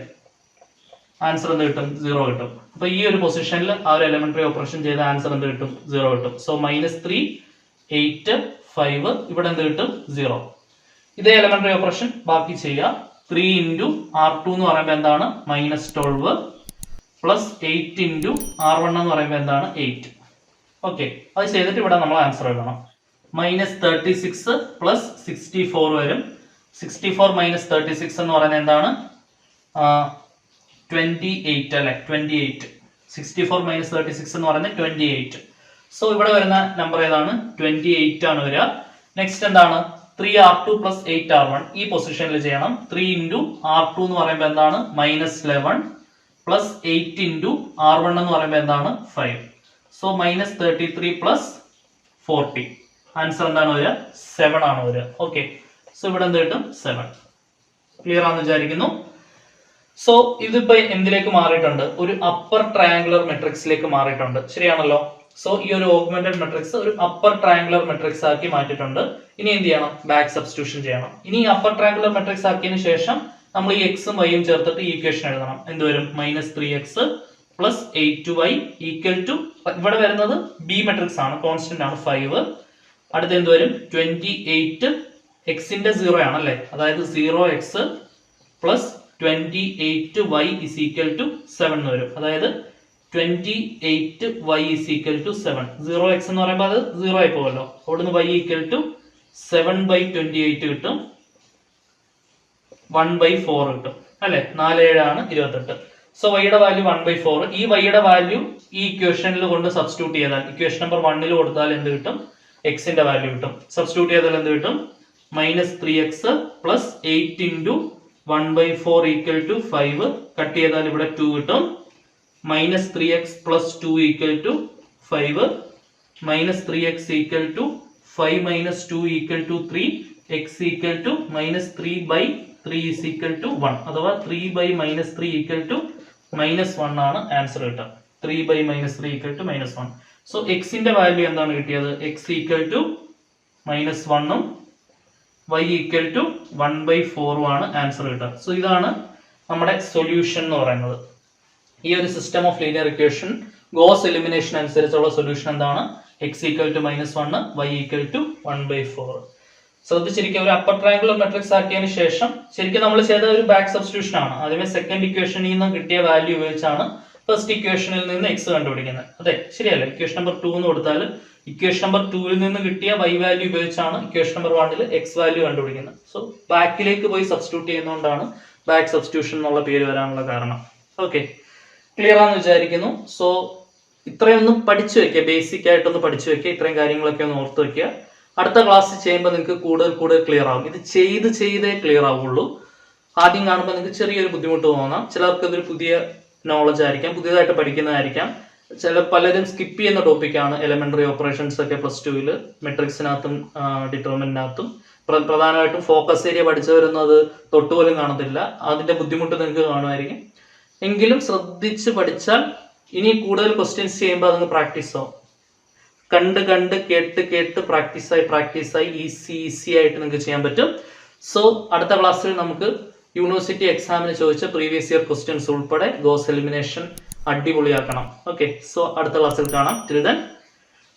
ആൻസർ എന്ത് കിട്ടും, 0 കിട്ടും. അപ്പൊ ഈ ഒരു പൊസിഷനിൽ ആ ഒരു എലമെന്ററി ഓപ്പറേഷൻ ചെയ്ത ആൻസർ എന്ത് കിട്ടും, 0 കിട്ടും. സോ -3, 8, 5, ഇവിടെ എന്ത് കിട്ടും, 0. ഇതേ എലമെന്ററി ഓപ്പറേഷൻ ബാക്കി ചെയ്യുക. 3 ഇൻറ്റു R2 എന്ന് പറയുമ്പോൾ എന്താണ്, -12 പ്ലസ് 8 ഇൻറ്റു R1 എന്ന് പറയുമ്പോൾ എന്താണ്, 8. ഓക്കെ, അത് ചെയ്തിട്ട് ഇവിടെ നമ്മൾ ആൻസർ എഴുതണം. -36 പ്ലസ് 64 വരും. 64 - 36 എന്ന് പറയുന്നത് എന്താണ്, 28 അല്ലെ, 28. 64 - 36 എന്ന് പറയുന്നത് 28. സോ ഇവിടെ വരുന്ന നമ്പർ ഏതാണ്, 28 ആണ് വരിക. നെക്സ്റ്റ് എന്താണ്, 3R2 പ്ലസ് 8R1 ഈ പൊസിഷനിൽ ചെയ്യണം. 3 ഇൻറ്റു R2 എന്ന് പറയുമ്പോൾ എന്താണ്, -11 പ്ലസ് 8 ഇൻറ്റു R1 എന്ന് പറയുമ്പോൾ എന്താണ്, 5. So -33 plus 40. ആൻസർ എന്താണ് വരിക, 7 ആണ് വരിക. ഓക്കെ, സോ ഇവിടെ എന്ത് കിട്ടും, 7. ക്ലിയർ ആണെന്ന് വിചാരിക്കുന്നു. സോ ഇതിപ്പോ എന്തിലേക്ക് മാറിയിട്ടുണ്ട്, ഒരു അപ്പർ ട്രയാങ്കുലർ മെട്രിക്സിലേക്ക് മാറിയിട്ടുണ്ട്, ശരിയാണല്ലോ. സോ ഈ ഒരു ഓഗ്മെന്റഡ് മെട്രിക്സ് ഒരു അപ്പർ ട്രയാങ്കുലർ മെട്രിക്സ് ആക്കി മാറ്റിയിട്ടുണ്ട്. ഇനി എന്ത് ചെയ്യണം, ബാക്ക് സബ്സ്റ്റിറ്റ്യൂഷൻ ചെയ്യണം. ഇനി അപ്പർ ട്രയാങ്കുലർ മെട്രിക്സ് ആക്കിയതിനു ശേഷം നമ്മൾ ഈ എക്സും വൈയും ചേർത്തിട്ട് ഈ ഇക്വേഷൻ എഴുതണം. എന്ത് വരും, -3x plus 8y equal to, ഇവിടെ വരുന്നത് ബി മെട്രിക്സ് ആണ്, കോൺസ്റ്റന്റ് ആണ്, 5. അടുത്ത് എന്ത് വരും, 28, എക്സിന്റെ 0 ആണ് അല്ലെ, അതായത് 0x plus 28y is equal to 7 എന്ന് വരും. അതായത് 28y is equal to 7. 0x എന്ന് പറയുമ്പോൾ അത് 0 ആയി പോകുമല്ലോ. അവിടുന്ന് y equal to 7/28 കിട്ടും, 1/4 കിട്ടും അല്ലെ. 4 7 ആണ് 28. സോ വൈയുടെ വാല്യൂ 1/4. ഈ വൈയുടെ വാല്യൂ ഈ ഇക്വേഷനിൽ കൊണ്ട് സബ്സ്റ്റിറ്റ്യൂട്ട് ചെയ്താൽ, ഇക്വേഷൻ നമ്പർ 1 കൊടുത്താൽ എന്ത് കിട്ടും, എക്സിന്റെ വാല്യൂ കിട്ടും. സബ്സ്റ്റിറ്റ്യൂട്ട് ചെയ്താൽ എന്ത് കിട്ടും, -3x plus 8 into 1/4 equal to 5. Cut ചെയ്താൽ ഇവിടെ 2 കിട്ടും. Minus 3x plus 2 equal to 5. Minus 3x equal to 5 minus 2 equal to 3. x equal to minus 3/3 is equal to 1. അഥവാ 3/-3 ഈക്വൽ ടു -1 ആണ് ആൻസർ കിട്ടുക. 3/-3 ഈക്വൽ ടു -1. സോ എക്സിന്റെ വാല്യൂ എന്താണ് കിട്ടിയത്? X equal to -1 y equal to 1/4 ആണ് ആൻസർ കിട്ടുക. സോ ഇതാണ് നമ്മുടെ സൊല്യൂഷൻ എന്ന് പറയുന്നത്. ഈ ഒരു system of linear equation Gauss elimination അനുസരിച്ചുള്ള സൊല്യൂഷൻ എന്താണ്? X equal to -1 y equal to 1/4. ശ്രദ്ധിച്ചിരിക്കുക, ഒരു അപ്പർ ട്രയാങ്കുലർ മെട്രിക്സ് ആക്കിയതിന് ശേഷം ശരിക്കും നമ്മൾ ചെയ്ത ഒരു ബാക്ക് സബ്സ്റ്റിറ്റ്യൂഷൻ ആണ്. ആദ്യമേ സെക്കൻഡ് ഇക്വേഷനിൽ നിന്ന് കിട്ടിയ വാല്യൂ ഉപയോഗിച്ചാണ് ഫസ്റ്റ് ഇക്വേഷനിൽ നിന്ന് എക്സ് കണ്ടുപിടിക്കുന്നത്. അതെ, ശരിയല്ലേ? ഇക്വേഷൻ നമ്പർ 2 എന്ന് കൊടുത്താൽ ഇക്വേഷൻ നമ്പർ 2 നിന്ന് കിട്ടിയ y വാല്യൂ ഉപയോഗിച്ചാണ് ഇക്വേഷൻ നമ്പർ 1 എക്സ് വാല്യൂ കണ്ടുപിടിക്കുന്നത്. സോ ബാക്കിലേക്ക് പോയി സബ്സ്റ്റിറ്റ്യൂട്ട് ചെയ്യുന്നതുകൊണ്ടാണ് ബാക്ക് സബ്സ്റ്റിറ്റ്യൂഷൻ എന്നുള്ള പേര് വരാനുള്ള കാരണം. ഓക്കെ, ക്ലിയർ ആണെന്ന് വിചാരിക്കുന്നു. സോ ഇത്രയൊന്നും പഠിച്ചു വെക്കുക, ബേസിക് ആയിട്ടൊന്ന് പഠിച്ചു വെക്കുക, ഇത്രയും കാര്യങ്ങളൊക്കെ ഒന്ന് ഓർത്ത് വെക്കുക. അടുത്ത ക്ലാസ് ചെയ്യുമ്പോൾ നിങ്ങൾക്ക് കൂടുതൽ ക്ലിയർ ആവും. ഇത് ചെയ്തേ ക്ലിയർ ആവുള്ളൂ. ആദ്യം കാണുമ്പോൾ നിങ്ങൾക്ക് ചെറിയൊരു ബുദ്ധിമുട്ട് തോന്നാം. ചിലർക്ക് ഇതൊരു പുതിയ നോളജ് ആയിരിക്കാം, പുതിയതായിട്ട് പഠിക്കുന്നതായിരിക്കാം. പലരും സ്കിപ്പ് ചെയ്യുന്ന ടോപ്പിക്കാണ് എലിമെന്ററി ഓപ്പറേഷൻസ് ഒക്കെ പ്ലസ് 2 മെട്രിക്സിനകത്തും ഡിറ്റർമിനകത്തും. പ്രധാനമായിട്ടും ഫോക്കസ് ഏരിയ പഠിച്ചവരൊന്നും അത് തൊട്ടുപോലും കാണത്തില്ല. അതിന്റെ ബുദ്ധിമുട്ട് നിങ്ങൾക്ക് കാണുമായിരിക്കും. എങ്കിലും ശ്രദ്ധിച്ച് പഠിച്ചാൽ ഇനി കൂടുതൽ ക്വസ്റ്റ്യൻസ് ചെയ്യുമ്പോൾ അതങ്ങ് പ്രാക്ടീസ് ആവും. കണ്ട് കേട്ട് പ്രാക്ടീസായി ഈസി ആയിട്ട് നിങ്ങൾക്ക് ചെയ്യാൻ പറ്റും. സോ അടുത്ത ക്ലാസ്സിൽ നമുക്ക് യൂണിവേഴ്സിറ്റി എക്സാമിന് ചോദിച്ച പ്രീവിയസ് ഇയർ ക്വസ്റ്റ്യൻസ് ഉൾപ്പെടെ ഗോസ് എലിമിനേഷൻ അടിപൊളിയാക്കണം. ഓക്കെ, സോ അടുത്ത ക്ലാസ്സിൽ കാണാം. Till then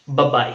bye.